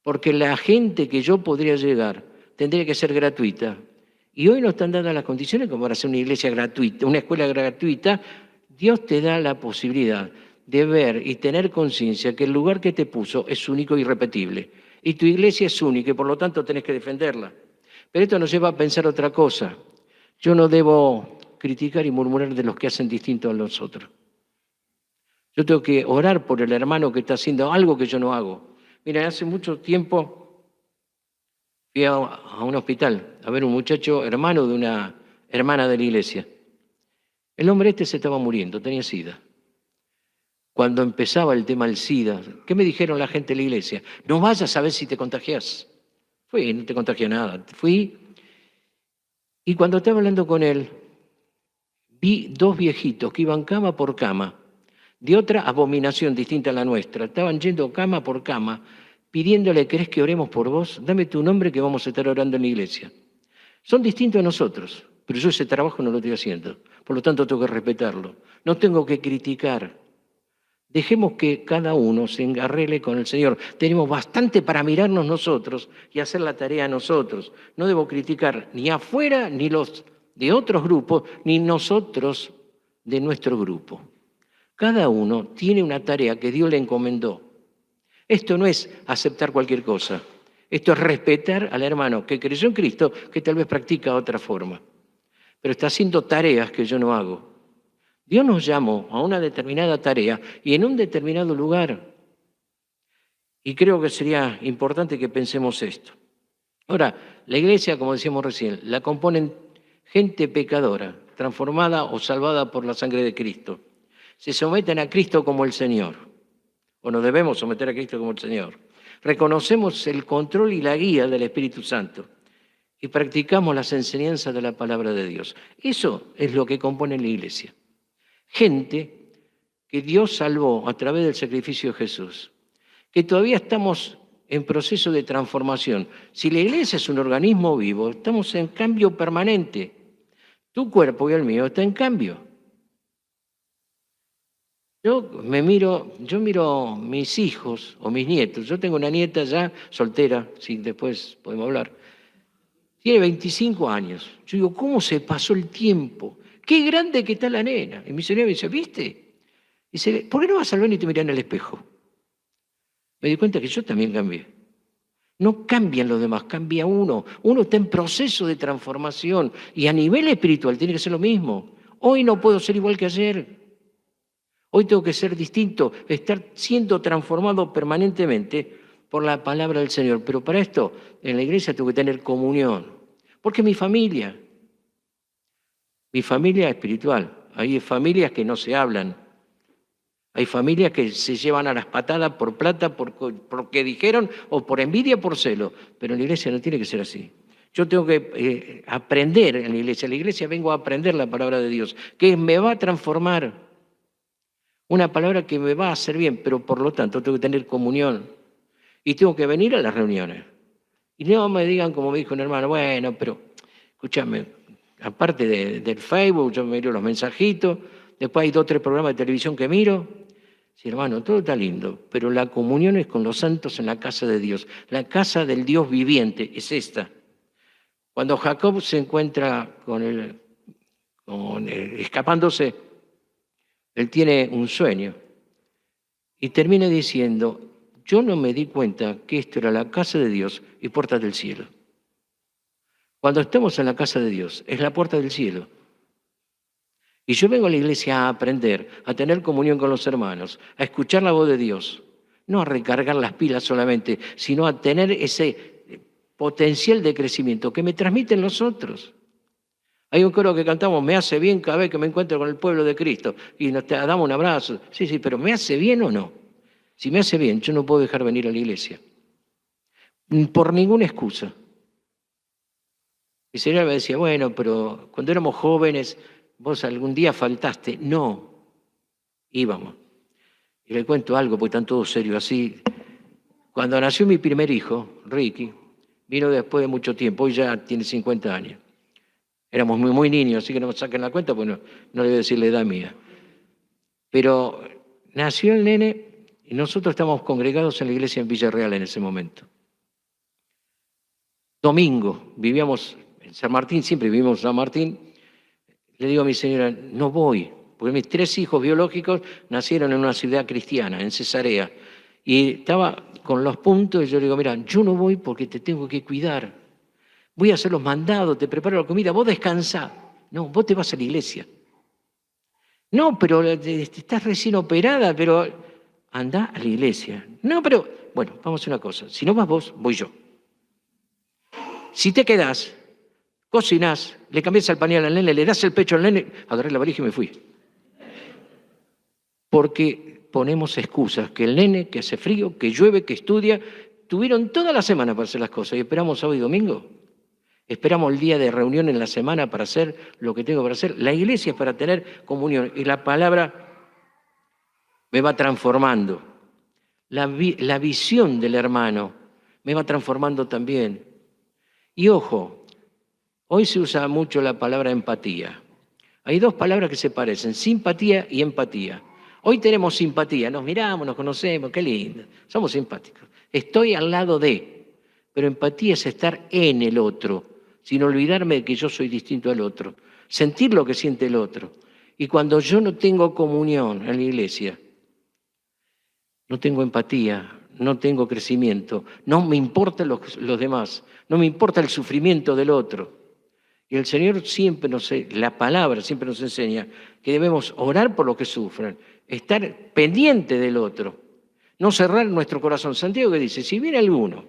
Porque la gente que yo podría llegar tendría que ser gratuita. Y hoy no están dadas las condiciones como para hacer una iglesia gratuita, una escuela gratuita. Dios te da la posibilidad de ver y tener conciencia que el lugar que te puso es único e irrepetible. Y tu iglesia es única y por lo tanto tenés que defenderla. Pero esto nos lleva a pensar otra cosa. Yo no debo criticar y murmurar de los que hacen distinto a nosotros. Yo tengo que orar por el hermano que está haciendo algo que yo no hago. Mira, hace mucho tiempo fui a un hospital a ver un muchacho hermano de una hermana de la iglesia. El hombre se estaba muriendo, tenía SIDA. Cuando empezaba el tema del SIDA, ¿qué me dijeron la gente de la iglesia? No vayas a ver si te contagias. Fui, no te contagié nada. Fui y cuando estaba hablando con él, vi 2 viejitos que iban cama por cama, de otra abominación distinta a la nuestra. Estaban yendo cama por cama, pidiéndole, ¿querés que oremos por vos? Dame tu nombre que vamos a estar orando en la iglesia. Son distintos a nosotros, pero yo ese trabajo no lo estoy haciendo. Por lo tanto, tengo que respetarlo. No tengo que criticar. Dejemos que cada uno se engarrele con el Señor. Tenemos bastante para mirarnos nosotros y hacer la tarea nosotros. No debo criticar ni afuera, ni los de otros grupos, ni nosotros de nuestro grupo. Cada uno tiene una tarea que Dios le encomendó. Esto no es aceptar cualquier cosa. Esto es respetar al hermano que creyó en Cristo, que tal vez practica otra forma. Pero está haciendo tareas que yo no hago. Dios nos llamó a una determinada tarea y en un determinado lugar. Y creo que sería importante que pensemos esto. Ahora, la iglesia, como decíamos recién, la componen gente pecadora, transformada o salvada por la sangre de Cristo. Se someten a Cristo como el Señor, o nos debemos someter a Cristo como el Señor. Reconocemos el control y la guía del Espíritu Santo. y practicamos las enseñanzas de la palabra de Dios. Eso es lo que compone la iglesia. Gente que Dios salvó a través del sacrificio de Jesús, que todavía estamos en proceso de transformación. Si la iglesia es un organismo vivo, estamos en cambio permanente. Tu cuerpo y el mío está en cambio. Yo miro mis hijos o mis nietos. Yo tengo una nieta ya soltera, si después podemos hablar. Tiene 25 años. Yo digo, ¿cómo se pasó el tiempo? Qué grande que está la nena. Y mi señora me dice, ¿viste? Dice, ¿por qué no vas al baño y te miras en el espejo? Me di cuenta que yo también cambié. No cambian los demás, cambia uno. Uno está en proceso de transformación y a nivel espiritual tiene que ser lo mismo. Hoy no puedo ser igual que ayer. Hoy tengo que ser distinto, estar siendo transformado permanentemente por la palabra del Señor. Pero para esto, en la iglesia tengo que tener comunión. Porque mi familia espiritual. Hay familias que no se hablan. Hay familias que se llevan a las patadas por plata, porque dijeron, o por envidia, por celo. Pero en la iglesia no tiene que ser así. Yo tengo que aprender en la iglesia. En la iglesia vengo a aprender la palabra de Dios, que me va a transformar. Una palabra que me va a hacer bien, pero por lo tanto tengo que tener comunión. Y tengo que venir a las reuniones. Y no me digan, como me dijo un hermano, bueno, pero escúchame, aparte del Facebook, yo miro los mensajitos, después hay 2 o 3 programas de televisión que miro. Sí, hermano, todo está lindo, pero la comunión es con los santos en la casa de Dios. La casa del Dios viviente es esta. Cuando Jacob se encuentra escapándose, él tiene un sueño y termina diciendo, yo no me di cuenta que esto era la casa de Dios y puerta del cielo. Cuando estamos en la casa de Dios, es la puerta del cielo. Y yo vengo a la iglesia a aprender, a tener comunión con los hermanos, a escuchar la voz de Dios, no a recargar las pilas solamente, sino a tener ese potencial de crecimiento que me transmiten los otros. Hay un coro que cantamos, me hace bien cada vez que me encuentro con el pueblo de Cristo y nos damos un abrazo. Sí, pero ¿me hace bien o no? Si me hace bien, yo no puedo dejar venir a la iglesia. Por ninguna excusa. Mi señora me decía, bueno, pero cuando éramos jóvenes, vos algún día faltaste. No, íbamos. Y le cuento algo, porque están todos serios así. Cuando nació mi primer hijo, Ricky, vino después de mucho tiempo, hoy ya tiene 50 años. Éramos muy niños, así que no me saquen la cuenta, pues no le voy a decir la edad mía. Pero nació el nene y nosotros estábamos congregados en la iglesia en Villarreal en ese momento. Domingo, vivíamos en San Martín, siempre vivimos en San Martín. Le digo a mi señora, no voy, porque mis 3 hijos biológicos nacieron en una ciudad cristiana, en Cesarea. Y estaba con los puntos y yo le digo, mira, yo no voy porque te tengo que cuidar. Voy a hacer los mandados, te preparo la comida, vos descansá. No, vos te vas a la iglesia. No, pero estás recién operada, pero andá a la iglesia. No, pero, bueno, vamos a hacer una cosa. Si no vas vos, voy yo. Si te quedás, cocinás, le cambiás el pañal al nene, le das el pecho al nene, agarré la valija y me fui. Porque ponemos excusas, que el nene, que hace frío, que llueve, que estudia, tuvieron toda la semana para hacer las cosas y esperamos sábado y domingo. Esperamos el día de reunión en la semana para hacer lo que tengo para hacer. La iglesia es para tener comunión y la palabra me va transformando. La visión del hermano me va transformando también. Y ojo, hoy se usa mucho la palabra empatía. Hay 2 palabras que se parecen, simpatía y empatía. Hoy tenemos simpatía, nos miramos, nos conocemos, qué lindo, somos simpáticos. Estoy al lado de, pero empatía es estar en el otro, sin olvidarme de que yo soy distinto al otro, sentir lo que siente el otro. Y cuando yo no tengo comunión en la iglesia, no tengo empatía, no tengo crecimiento, no me importan los demás, no me importa el sufrimiento del otro. Y el Señor siempre la palabra siempre nos enseña que debemos orar por los que sufran, estar pendiente del otro, no cerrar nuestro corazón. Santiago que dice, si viene alguno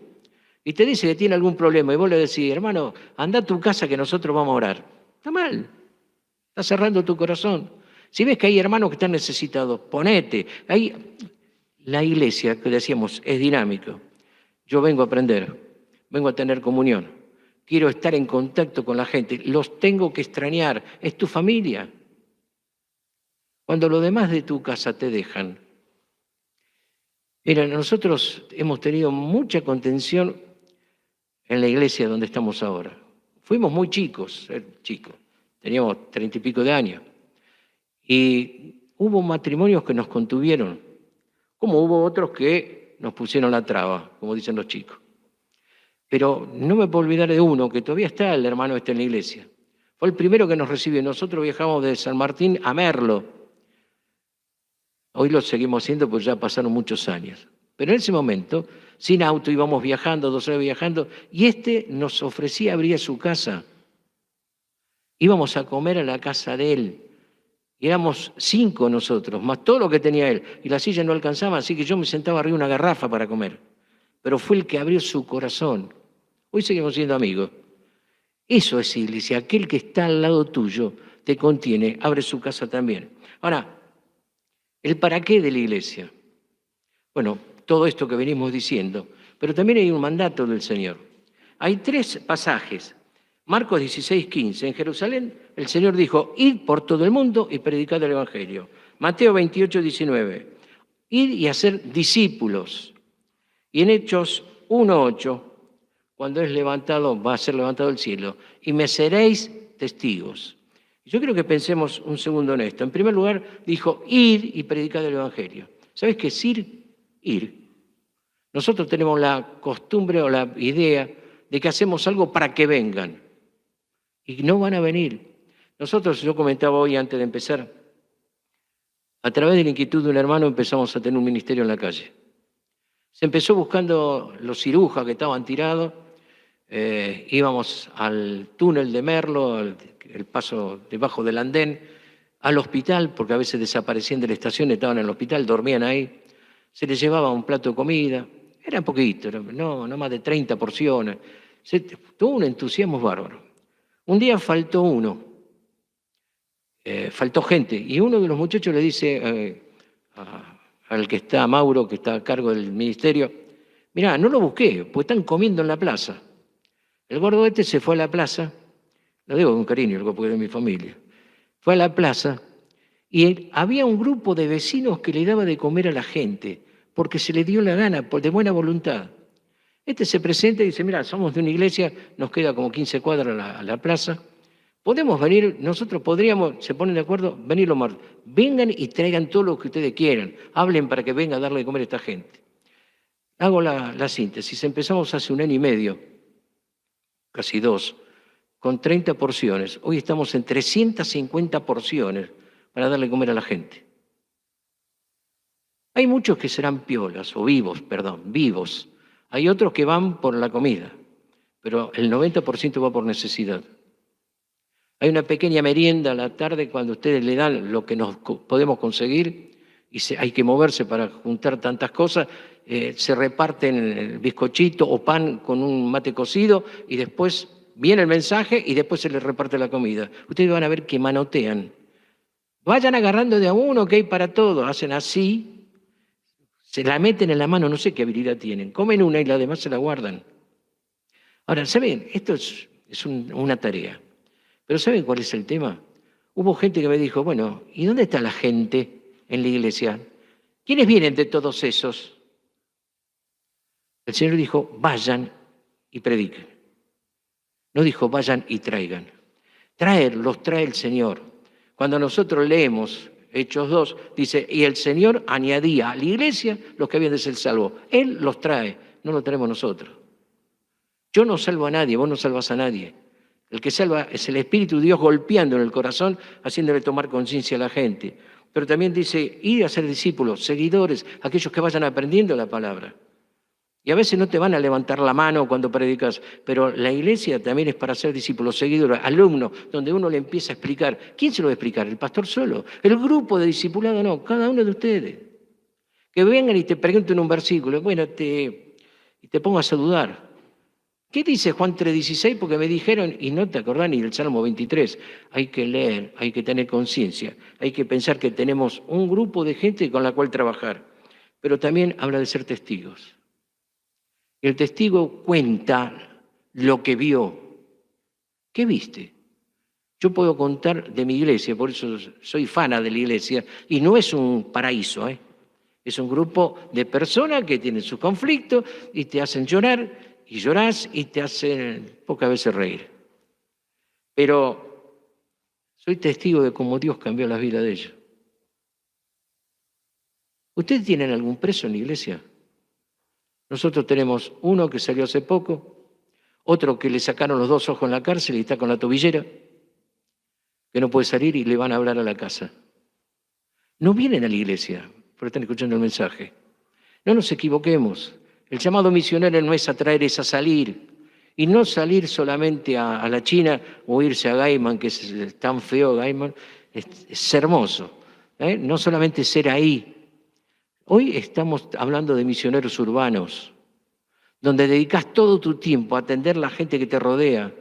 y te dice que tiene algún problema y vos le decís, hermano, anda a tu casa que nosotros vamos a orar. Está mal, está cerrando tu corazón. Si ves que hay hermanos que están necesitados, ponete. La iglesia, que decíamos, es dinámico. Yo vengo a aprender, vengo a tener comunión, quiero estar en contacto con la gente, los tengo que extrañar, es tu familia. Cuando los demás de tu casa te dejan. Mira, nosotros hemos tenido mucha contención en la iglesia donde estamos ahora. Fuimos muy chicos, teníamos 30 y pico de años. Y hubo matrimonios que nos contuvieron, como hubo otros que nos pusieron la traba, como dicen los chicos. Pero no me puedo olvidar de uno, que todavía está el hermano en la iglesia. Fue el primero que nos recibió. Nosotros viajamos de San Martín a Merlo. Hoy lo seguimos haciendo porque ya pasaron muchos años. Pero en ese momento, sin auto, íbamos viajando, 2 horas viajando, y nos ofrecía abrir su casa. Íbamos a comer a la casa de él. Y éramos 5 nosotros, más todo lo que tenía él. Y la silla no alcanzaba, así que yo me sentaba arriba de una garrafa para comer. Pero fue el que abrió su corazón. Hoy seguimos siendo amigos. Eso es iglesia. Aquel que está al lado tuyo te contiene, abre su casa también. Ahora, ¿el para qué de la iglesia? Bueno, todo esto que venimos diciendo, pero también hay un mandato del Señor. Hay 3 pasajes. Marcos 16:15. En Jerusalén el Señor dijo, id por todo el mundo y predicad el Evangelio. Mateo 28:19. Id y hacer discípulos. Y en Hechos 1:8, cuando es levantado, va a ser levantado el cielo, y me seréis testigos. Yo creo que pensemos un segundo en esto. En primer lugar, dijo, ir y predicar el Evangelio. ¿Sabes qué es ir? Ir. Nosotros tenemos la costumbre o la idea de que hacemos algo para que vengan. Y no van a venir. Nosotros, yo comentaba hoy antes de empezar, a través de la inquietud de un hermano empezamos a tener un ministerio en la calle. Se empezó buscando los cirujas que estaban tirados, íbamos al túnel de Merlo, el paso debajo del andén, al hospital, porque a veces desaparecían de la estación, estaban en el hospital, dormían ahí, se les llevaba un plato de comida, era poquito, no más de 30 porciones, tuvo un entusiasmo bárbaro. Un día faltó uno, faltó gente, y uno de los muchachos le dice al que está, Mauro, que está a cargo del ministerio, mirá, no lo busqué, pues están comiendo en la plaza. El gordo se fue a la plaza, lo digo con cariño, porque es de mi familia, fue a la plaza y había un grupo de vecinos que le daba de comer a la gente, porque se le dio la gana, de buena voluntad. Se presenta y dice, mira, somos de una iglesia, nos queda como 15 cuadras a la plaza, podemos venir, nosotros podríamos, se ponen de acuerdo, venir los martes. Vengan y traigan todo lo que ustedes quieran. Hablen para que venga a darle de comer a esta gente. Hago la síntesis. Empezamos hace 1 año y medio, casi 2, con 30 porciones. Hoy estamos en 350 porciones para darle de comer a la gente. Hay muchos que serán piolas, o vivos. Hay otros que van por la comida, pero el 90% va por necesidad. Hay una pequeña merienda a la tarde cuando ustedes le dan lo que nos podemos conseguir y hay que moverse para juntar tantas cosas. Se reparten el bizcochito o pan con un mate cocido y después viene el mensaje y después se les reparte la comida. Ustedes van a ver que manotean. Vayan agarrando de a uno que hay para todo. Hacen así, se la meten en la mano, no sé qué habilidad tienen. Comen una y la demás se la guardan. Ahora, ¿saben? Esto es una tarea. Pero ¿saben cuál es el tema? Hubo gente que me dijo, bueno, ¿y dónde está la gente en la iglesia? ¿Quiénes vienen de todos esos? El Señor dijo, vayan y prediquen. No dijo, vayan y traigan. Los trae el Señor. Cuando nosotros leemos Hechos 2, dice, y el Señor añadía a la iglesia los que habían de ser salvos. Él los trae, no los traemos nosotros. Yo no salvo a nadie, vos no salvas a nadie. El que salva es el Espíritu de Dios golpeando en el corazón, haciéndole tomar conciencia a la gente. Pero también dice, ir a ser discípulos, seguidores, aquellos que vayan aprendiendo la palabra. Y a veces no te van a levantar la mano cuando predicas, pero la iglesia también es para ser discípulos, seguidores, alumnos, donde uno le empieza a explicar. ¿Quién se lo va a explicar? ¿El pastor solo? ¿El grupo de discipulado? No, cada uno de ustedes. Que vengan y te pregunten un versículo, bueno, y te pongas a dudar. ¿Qué dice Juan 3:16? Porque me dijeron, y no te acordás ni del Salmo 23, hay que leer, hay que tener conciencia, hay que pensar que tenemos un grupo de gente con la cual trabajar, pero también habla de ser testigos. El testigo cuenta lo que vio, ¿Qué viste? Yo puedo contar de mi iglesia, por eso soy fana de la iglesia, y no es un paraíso, ¿eh? Es un grupo de personas que tienen sus conflictos y te hacen llorar, y llorás y te hacen pocas veces reír. Pero soy testigo de cómo Dios cambió las vidas de ellos. ¿Ustedes tienen algún preso en la iglesia? Nosotros tenemos uno que salió hace poco, otro que le sacaron los 2 ojos en la cárcel y está con la tobillera, que no puede salir y le van a hablar a la casa. No vienen a la iglesia, pero están escuchando el mensaje. No nos equivoquemos. El llamado misionero no es atraer, es a salir. Y no salir solamente a la China o irse a Gaiman, que es tan feo Gaiman, es hermoso. No solamente ser ahí. Hoy estamos hablando de misioneros urbanos, donde dedicas todo tu tiempo a atender a la gente que te rodea.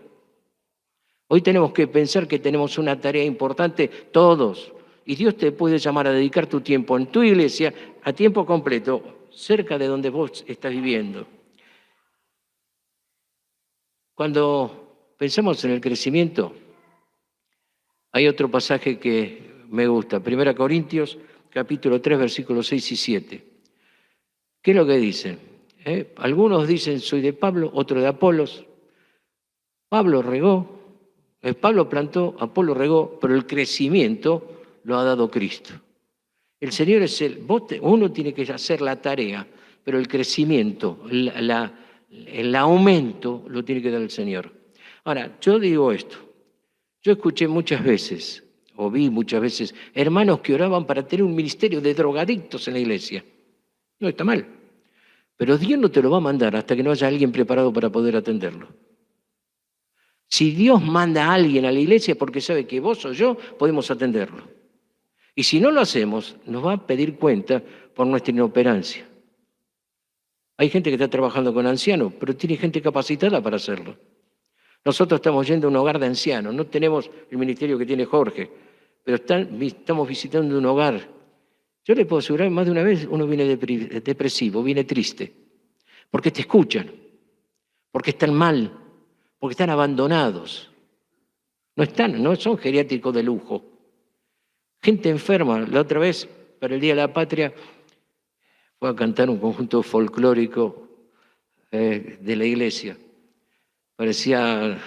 Hoy tenemos que pensar que tenemos una tarea importante todos, y Dios te puede llamar a dedicar tu tiempo en tu iglesia a tiempo completo, cerca de donde vos estás viviendo. Cuando pensamos en el crecimiento, hay otro pasaje que me gusta, 1 Corintios, capítulo 3, versículos 6 y 7. ¿Qué es lo que dicen? Algunos dicen, soy de Pablo, otro de Apolos. Pablo plantó, Apolo regó, pero el crecimiento lo ha dado Cristo. El Señor es uno tiene que hacer la tarea, pero el crecimiento, el aumento lo tiene que dar el Señor. Ahora, yo digo esto, yo escuché muchas veces, o vi muchas veces, hermanos que oraban para tener un ministerio de drogadictos en la iglesia. No está mal, pero Dios no te lo va a mandar hasta que no haya alguien preparado para poder atenderlo. Si Dios manda a alguien a la iglesia porque sabe que vos o yo podemos atenderlo. Y si no lo hacemos, nos va a pedir cuenta por nuestra inoperancia. Hay gente que está trabajando con ancianos, pero tiene gente capacitada para hacerlo. Nosotros estamos yendo a un hogar de ancianos, no tenemos el ministerio que tiene Jorge, pero estamos visitando un hogar. Yo le puedo asegurar, más de una vez uno viene depresivo, viene triste, porque te escuchan, porque están mal, porque están abandonados. No son geriátricos de lujo. Gente enferma. La otra vez, para el Día de la Patria, fue a cantar un conjunto folclórico de la iglesia. Parecía,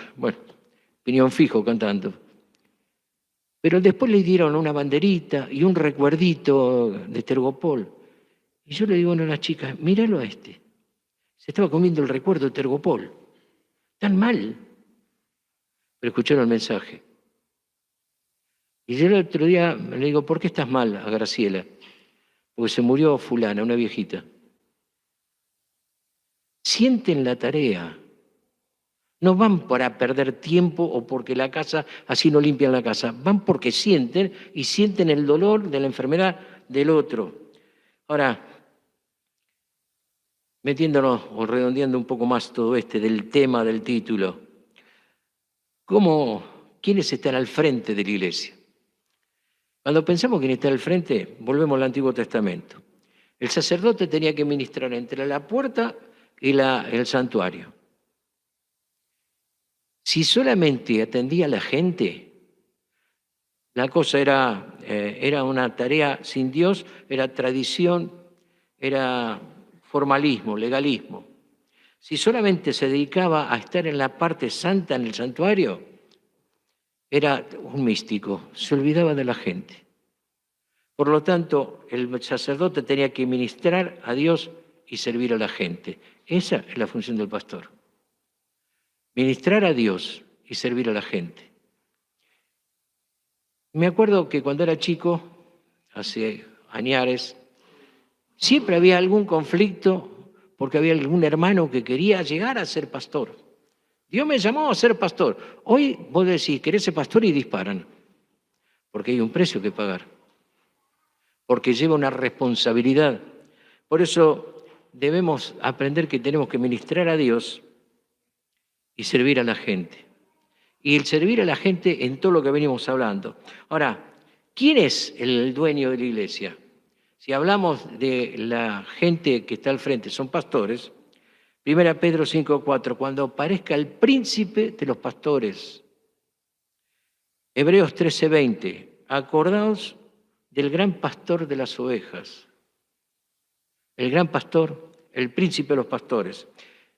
piñón fijo cantando. Pero después le dieron una banderita y un recuerdito de Tergopol. Y yo le digo a las chicas, míralo a este. Se estaba comiendo el recuerdo de Tergopol. Tan mal. Pero escucharon el mensaje. Y yo el otro día le digo, ¿por qué estás mal a Graciela? Porque se murió fulana, una viejita. Sienten la tarea. No van para perder tiempo o porque la casa, así no limpian la casa. Van porque sienten y sienten el dolor de la enfermedad del otro. Ahora, metiéndonos o redondeando un poco más todo del tema del título, ¿quiénes están al frente de la iglesia? Cuando pensamos quién está al frente, volvemos al Antiguo Testamento. El sacerdote tenía que ministrar entre la puerta y el santuario. Si solamente atendía a la gente, la cosa era una tarea sin Dios, era tradición, era formalismo, legalismo. Si solamente se dedicaba a estar en la parte santa en el santuario, era un místico, se olvidaba de la gente. Por lo tanto, el sacerdote tenía que ministrar a Dios y servir a la gente. Esa es la función del pastor. Ministrar a Dios y servir a la gente. Me acuerdo que cuando era chico, hace añares, siempre había algún conflicto porque había algún hermano que quería llegar a ser pastor. Dios me llamó a ser pastor. Hoy vos decís, querés ser pastor y disparan, porque hay un precio que pagar, porque lleva una responsabilidad. Por eso debemos aprender que tenemos que ministrar a Dios y servir a la gente. Y el servir a la gente en todo lo que venimos hablando. Ahora, ¿quién es el dueño de la iglesia? Si hablamos de la gente que está al frente, son pastores. 1 Pedro 5:4, cuando aparezca el príncipe de los pastores, Hebreos 13:20. Acordaos del gran pastor de las ovejas. El gran pastor, el príncipe de los pastores.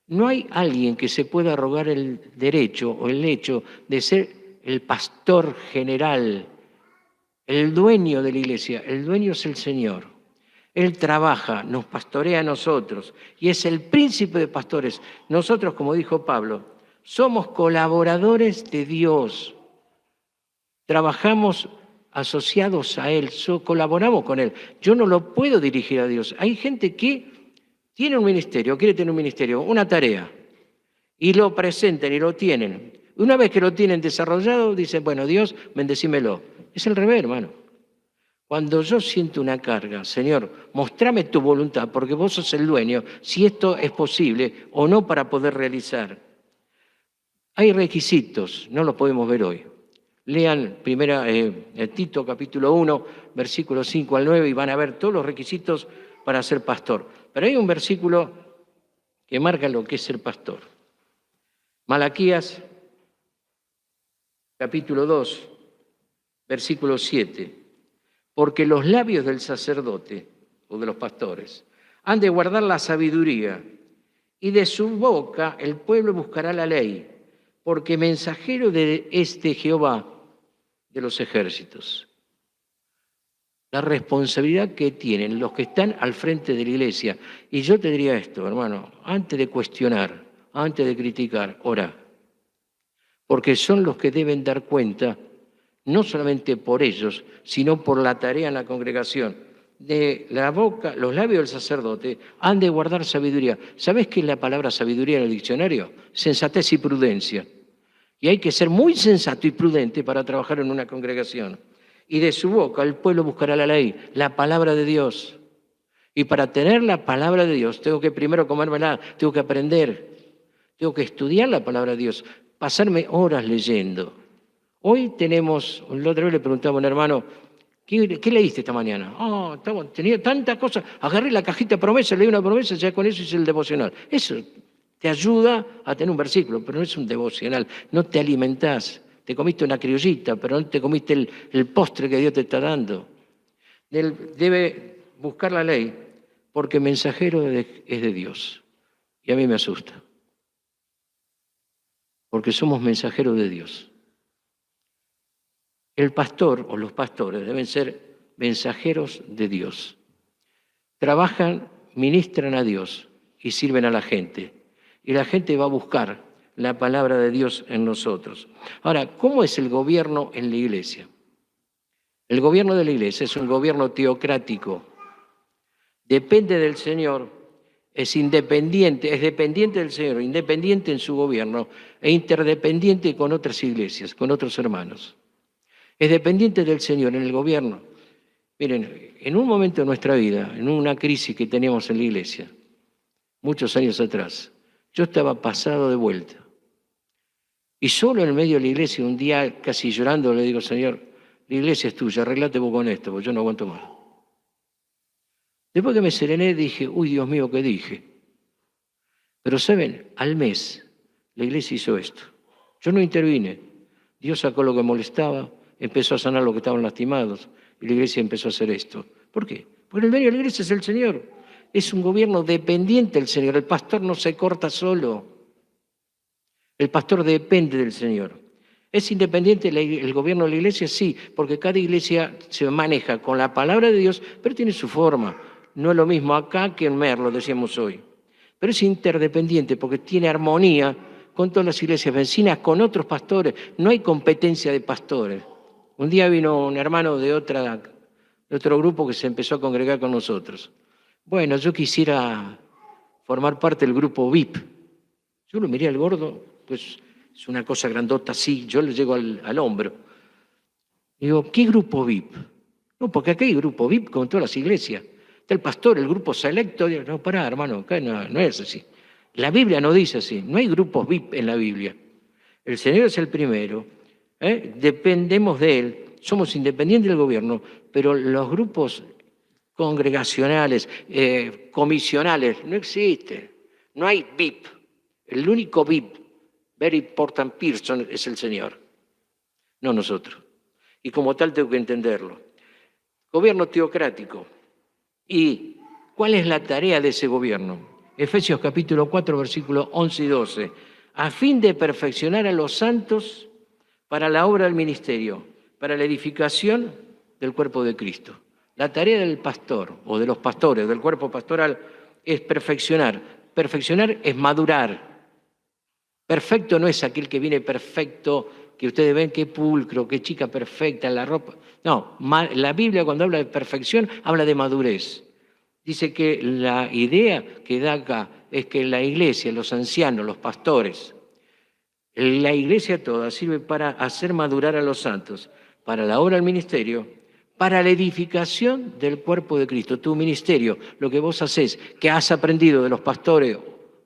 No hay alguien que se pueda arrogar el derecho o el hecho de ser el pastor general, el dueño de la iglesia. El dueño es el Señor. Él trabaja, nos pastorea a nosotros y es el príncipe de pastores. Nosotros, como dijo Pablo, somos colaboradores de Dios. Trabajamos asociados a Él, colaboramos con Él. Yo no lo puedo dirigir a Dios. Hay gente que tiene un ministerio, quiere tener un ministerio, una tarea, y lo presentan y lo tienen. Una vez que lo tienen desarrollado, dicen, bueno, Dios, bendecímelo. Es el revés, hermano. Cuando yo siento una carga, Señor, mostrame tu voluntad, porque vos sos el dueño, si esto es posible o no para poder realizar. Hay requisitos, no los podemos ver hoy. Lean Tito capítulo 1, versículos 5 al 9, y van a ver todos los requisitos para ser pastor. Pero hay un versículo que marca lo que es ser pastor. Malaquías capítulo 2, versículo 7. Porque los labios del sacerdote o de los pastores han de guardar la sabiduría, y de su boca el pueblo buscará la ley, porque mensajero de Jehová de los ejércitos. La responsabilidad que tienen los que están al frente de la iglesia. Y yo te diría esto, hermano, antes de cuestionar, antes de criticar, orá. Porque son los que deben dar cuenta, no solamente por ellos, sino por la tarea en la congregación. De la boca, los labios del sacerdote han de guardar sabiduría. ¿Sabés qué es la palabra sabiduría en el diccionario? Sensatez y prudencia. Y hay que ser muy sensato y prudente para trabajar en una congregación. Y de su boca el pueblo buscará la ley, la palabra de Dios. Y para tener la palabra de Dios, tengo que primero comérmela, tengo que aprender, tengo que estudiar la palabra de Dios, pasarme horas leyendo. Hoy tenemos, la otra vez le preguntaba a un hermano, ¿qué leíste esta mañana? Tenía tantas cosas, agarré la cajita promesa, leí una promesa, ya con eso hice el devocional. Eso te ayuda a tener un versículo, pero no es un devocional, no te alimentás. Te comiste una criollita, pero no te comiste el postre que Dios te está dando. Él debe buscar la ley, porque mensajero es de Dios. Y a mí me asusta. Porque somos mensajeros de Dios. El pastor o los pastores deben ser mensajeros de Dios. Trabajan, ministran a Dios y sirven a la gente. Y la gente va a buscar la palabra de Dios en nosotros. Ahora, ¿cómo es el gobierno en la iglesia? El gobierno de la iglesia es un gobierno teocrático. Depende del Señor, es independiente, es dependiente del Señor, independiente en su gobierno e interdependiente con otras iglesias, con otros hermanos. Es dependiente del Señor en el gobierno. Miren, en un momento de nuestra vida, en una crisis que teníamos en la iglesia, muchos años atrás, yo estaba pasado de vuelta. Y solo en medio de la iglesia, un día casi llorando, le digo, Señor, la iglesia es tuya, arreglate vos con esto, porque yo no aguanto más. Después que me serené, dije, uy, Dios mío, ¿qué dije? Pero, ¿saben? Al mes, la iglesia hizo esto. Yo no intervine. Dios sacó lo que molestaba, empezó a sanar lo que estaban lastimados, y la iglesia empezó a hacer esto. ¿Por qué? Porque el dueño de la iglesia es el Señor. Es un gobierno dependiente del Señor. El pastor no se corta solo. El pastor depende del Señor. ¿Es independiente el gobierno de la iglesia? Sí, porque cada iglesia se maneja con la palabra de Dios, pero tiene su forma. No es lo mismo acá que en Merlo, decíamos hoy. Pero es interdependiente porque tiene armonía con todas las iglesias vecinas, con otros pastores. No hay competencia de pastores. Un día vino un hermano de otro grupo que se empezó a congregar con nosotros. Bueno, yo quisiera formar parte del grupo VIP. Yo lo miré al gordo, pues es una cosa grandota así, yo le llego al hombro. Digo, ¿qué grupo VIP? No, porque acá hay grupo VIP con todas las iglesias. Está el pastor, el grupo selecto. Digo, no, pará, hermano, acá no es así. La Biblia no dice así, no hay grupos VIP en la Biblia. El Señor es el primero, dependemos de Él, somos independientes del gobierno, pero los grupos congregacionales, comisionales, no existen. No hay VIP. El único VIP, very important person, es el Señor, no nosotros. y como tal tengo que entenderlo. Gobierno teocrático. ¿Y cuál es la tarea de ese gobierno? Efesios capítulo 4, versículos 11 y 12. A fin de perfeccionar a los santos para la obra del ministerio, para la edificación del cuerpo de Cristo. La tarea del pastor o de los pastores, del cuerpo pastoral, es perfeccionar. Perfeccionar es madurar. Perfecto no es aquel que viene perfecto, que ustedes ven qué pulcro, qué chica perfecta, la ropa. No, la Biblia cuando habla de perfección habla de madurez. Dice que la idea que da acá es que la iglesia, los ancianos, los pastores, la iglesia toda sirve para hacer madurar a los santos, para la obra del ministerio, para la edificación del cuerpo de Cristo. Tu ministerio, lo que vos hacés, que has aprendido de los pastores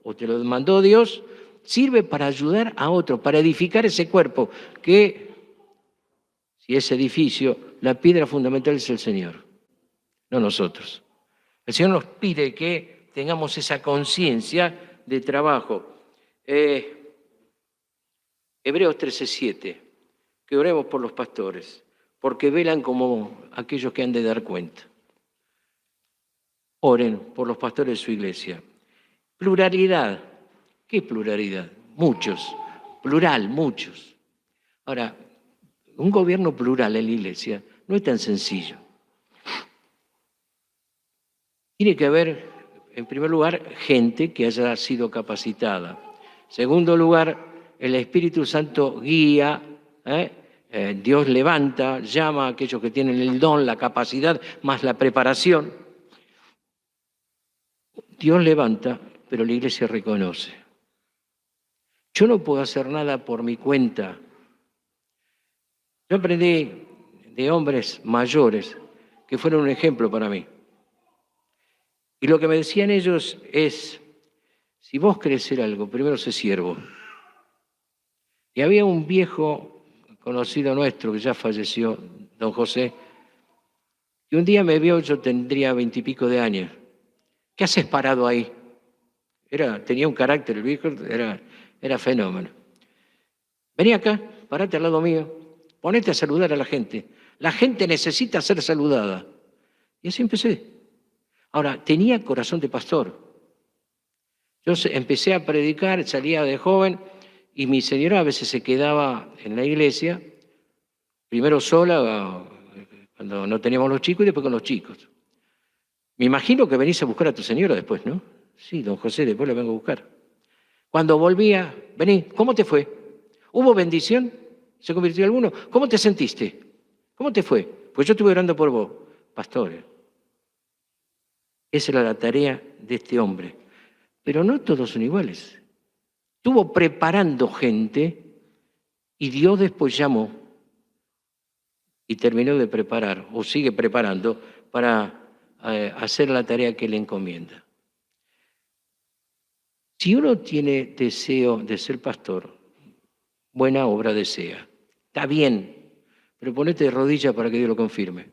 o te lo mandó Dios, sirve para ayudar a otro, para edificar ese cuerpo, que si ese edificio, la piedra fundamental es el Señor, no nosotros. El Señor nos pide que tengamos esa conciencia de trabajo. Hebreos 13:7, que oremos por los pastores, porque velan como aquellos que han de dar cuenta. Oren por los pastores de su iglesia. Pluralidad. ¿Qué pluralidad? Muchos. Plural, muchos. Ahora, un gobierno plural en la iglesia no es tan sencillo. Tiene que haber, en primer lugar, gente que haya sido capacitada. En segundo lugar, el Espíritu Santo guía, Dios levanta, llama a aquellos que tienen el don, la capacidad, más la preparación. Dios levanta, pero la iglesia reconoce. Yo no puedo hacer nada por mi cuenta. Yo aprendí de hombres mayores que fueron un ejemplo para mí. Y lo que me decían ellos es, si vos querés ser algo, primero sé siervo. Y había un viejo conocido nuestro que ya falleció, don José, y un día me vio, yo tendría 20 y pico de años. ¿Qué haces parado ahí? Tenía un carácter, el viejo era fenómeno. Vení acá, parate al lado mío, ponete a saludar a la gente. La gente necesita ser saludada. Y así empecé. Ahora, tenía corazón de pastor. Yo empecé a predicar, salía de joven, y mi señora a veces se quedaba en la iglesia, primero sola, cuando no teníamos los chicos, y después con los chicos. Me imagino que venís a buscar a tu señora después, ¿no? Sí, don José, después la vengo a buscar. Cuando volvía, vení, ¿cómo te fue? ¿Hubo bendición? ¿Se convirtió en alguno? ¿Cómo te sentiste? ¿Cómo te fue? Pues yo estuve orando por vos, pastores. Esa era la tarea de este hombre. Pero no todos son iguales. Estuvo preparando gente y Dios después llamó y terminó de preparar, o sigue preparando, para hacer la tarea que le encomienda. Si uno tiene deseo de ser pastor, buena obra desea. Está bien, pero ponete de rodillas para que Dios lo confirme.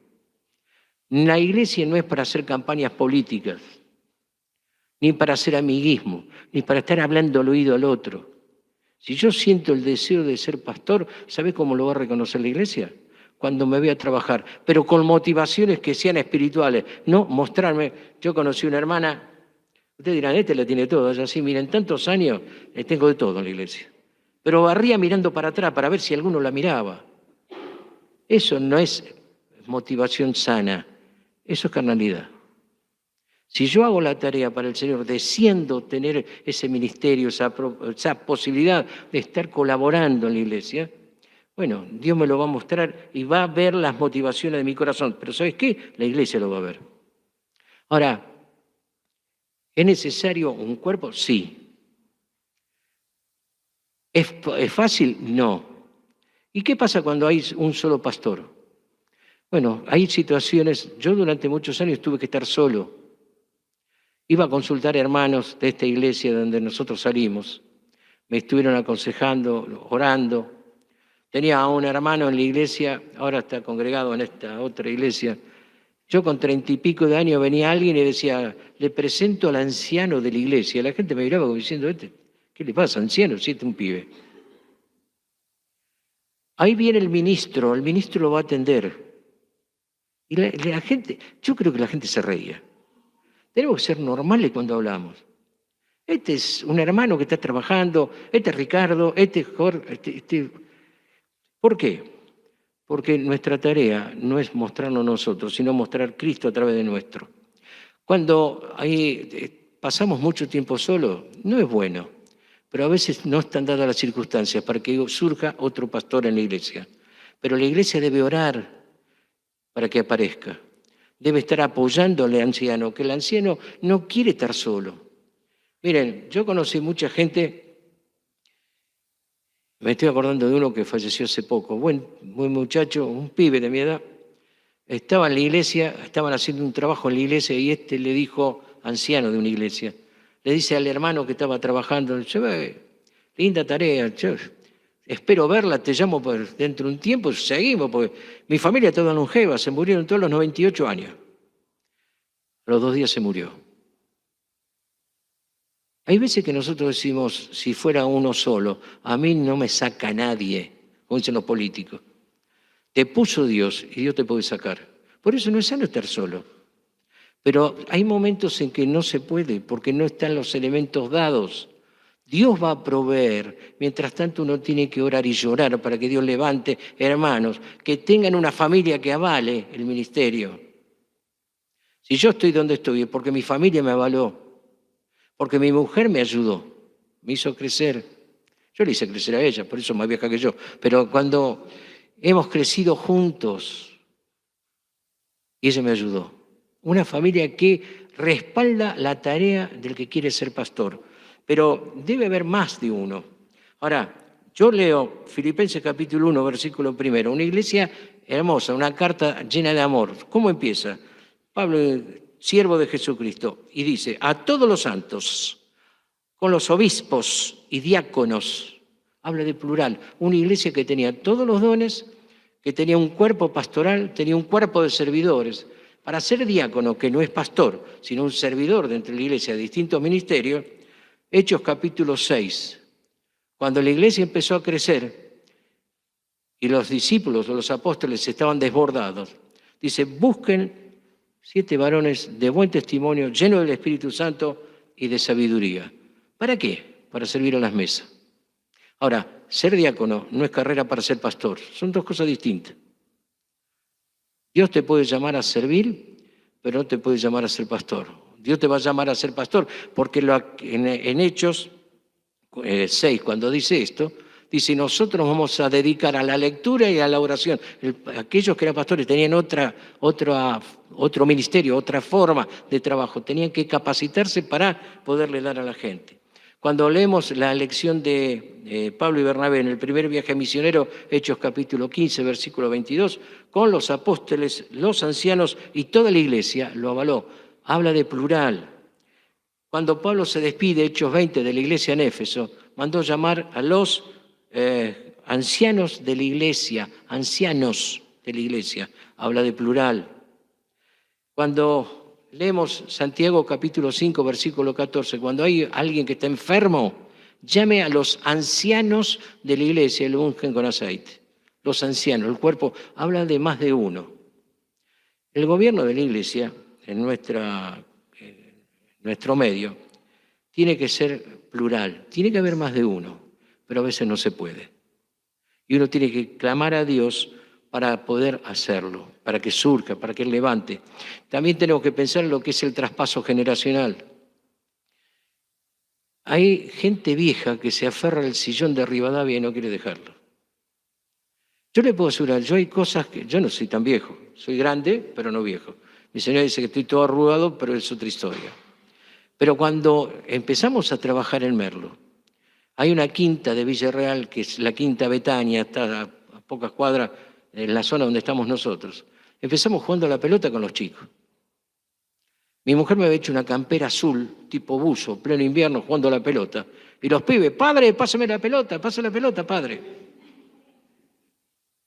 La iglesia no es para hacer campañas políticas, ni para hacer amiguismo, ni para estar hablando al oído al otro. Si yo siento el deseo de ser pastor, ¿sabés cómo lo va a reconocer la iglesia? Cuando me voy a trabajar, pero con motivaciones que sean espirituales, no mostrarme. Yo conocí una hermana, ustedes dirán, este la tiene todo, es así, miren, tantos años tengo de todo en la iglesia. Pero barría mirando para atrás para ver si alguno la miraba. Eso no es motivación sana, eso es carnalidad. Si yo hago la tarea para el Señor, deseando tener ese ministerio, esa posibilidad de estar colaborando en la iglesia, bueno, Dios me lo va a mostrar y va a ver las motivaciones de mi corazón. Pero ¿sabes qué? La iglesia lo va a ver. Ahora, ¿es necesario un cuerpo? Sí. ¿Es fácil? No. ¿Y qué pasa cuando hay un solo pastor? Bueno, hay situaciones, yo durante muchos años tuve que estar solo. Iba a consultar hermanos de esta iglesia donde nosotros salimos. Me estuvieron aconsejando, orando. Tenía a un hermano en la iglesia, ahora está congregado en esta otra iglesia. Yo con 30 y pico de años venía alguien y decía, le presento al anciano de la iglesia. La gente me miraba como diciendo, ¿qué le pasa, anciano? Si este es un pibe. Ahí viene el ministro lo va a atender. Y la gente, yo creo que la gente se reía. Tenemos que ser normales cuando hablamos. Este es un hermano que está trabajando, este es Ricardo, este es Jorge. ¿Por qué? Porque nuestra tarea no es mostrarnos nosotros, sino mostrar Cristo a través de nuestro. Cuando ahí pasamos mucho tiempo solos, no es bueno, pero a veces no están dadas las circunstancias para que surja otro pastor en la iglesia. Pero la iglesia debe orar para que aparezca. Debe estar apoyando al anciano, que el anciano no quiere estar solo. Miren, yo conocí mucha gente, me estoy acordando de uno que falleció hace poco, buen muchacho, un pibe de mi edad, estaba en la iglesia, estaban haciendo un trabajo en la iglesia y le dijo, anciano de una iglesia, le dice al hermano que estaba trabajando, linda tarea, espero verla, te llamo dentro de un tiempo, seguimos, porque mi familia toda longeva, se murieron todos los 98 años. A los 2 días se murió. Hay veces que nosotros decimos, si fuera uno solo, a mí no me saca nadie, como dicen los políticos. Te puso Dios y Dios te puede sacar. Por eso no es sano estar solo. Pero hay momentos en que no se puede, porque no están los elementos dados. Dios va a proveer. Mientras tanto uno tiene que orar y llorar para que Dios levante hermanos que tengan una familia que avale el ministerio. Si yo estoy donde estoy es porque mi familia me avaló. Porque mi mujer me ayudó, me hizo crecer. Yo le hice crecer a ella, por eso es más vieja que yo. Pero cuando hemos crecido juntos, y ella me ayudó. Una familia que respalda la tarea del que quiere ser pastor. Pero debe haber más de uno. Ahora, yo leo Filipenses capítulo 1, versículo 1. Una iglesia hermosa, una carta llena de amor. ¿Cómo empieza? Pablo, siervo de Jesucristo, y dice, a todos los santos, con los obispos y diáconos, habla de plural, una iglesia que tenía todos los dones, que tenía un cuerpo pastoral, tenía un cuerpo de servidores. Para ser diácono, que no es pastor, sino un servidor dentro de la iglesia de distintos ministerios, Hechos capítulo 6, cuando la iglesia empezó a crecer y los discípulos o los apóstoles estaban desbordados, dice, busquen 7 varones de buen testimonio, llenos del Espíritu Santo y de sabiduría. ¿Para qué? Para servir a las mesas. Ahora, ser diácono no es carrera para ser pastor, son 2 cosas distintas. Dios te puede llamar a servir, pero no te puede llamar a ser pastor. Dios te va a llamar a ser pastor, porque en Hechos 6, cuando dice esto, dice, nosotros vamos a dedicar a la lectura y a la oración. Aquellos que eran pastores tenían otro ministerio, otra forma de trabajo. Tenían que capacitarse para poderle dar a la gente. Cuando leemos la lección de Pablo y Bernabé en el primer viaje misionero, Hechos capítulo 15, versículo 22, con los apóstoles, los ancianos y toda la iglesia lo avaló. Habla de plural. Cuando Pablo se despide, Hechos 20, de la iglesia en Éfeso, mandó llamar a los ancianos de la iglesia, habla de plural. Cuando leemos Santiago capítulo 5, versículo 14, cuando hay alguien que está enfermo, llame a los ancianos de la iglesia y lo ungen con aceite. Los ancianos, el cuerpo, habla de más de uno. El gobierno de la iglesia, en nuestro medio, tiene que ser plural, tiene que haber más de uno, pero a veces no se puede. Y uno tiene que clamar a Dios para poder hacerlo, para que surja, para que Él levante. También tenemos que pensar en lo que es el traspaso generacional. Hay gente vieja que se aferra al sillón de Rivadavia y no quiere dejarlo. Yo le puedo asegurar, yo hay cosas que... Yo no soy tan viejo, soy grande, pero no viejo. Mi señora dice que estoy todo arrugado, pero es otra historia. Pero cuando empezamos a trabajar en Merlo, hay una quinta de Villarreal, que es la Quinta Betania, está a pocas cuadras en la zona donde estamos nosotros. Empezamos jugando a la pelota con los chicos. Mi mujer me había hecho una campera azul, tipo buzo, pleno invierno, jugando a la pelota. Y los pibes, padre, pásame la pelota, padre.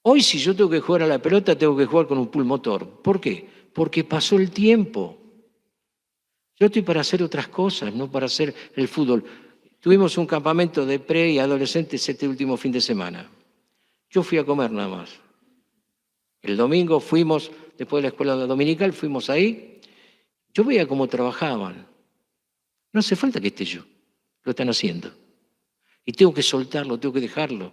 Hoy si yo tengo que jugar a la pelota, tengo que jugar con un pulmotor. ¿Por qué? Porque pasó el tiempo. Yo estoy para hacer otras cosas, no para hacer el fútbol. Tuvimos un campamento de pre y adolescentes este último fin de semana. Yo fui a comer nada más. El domingo fuimos, después de la escuela dominical, fuimos ahí. Yo veía cómo trabajaban. No hace falta que esté yo, lo están haciendo. Y tengo que soltarlo, tengo que dejarlo.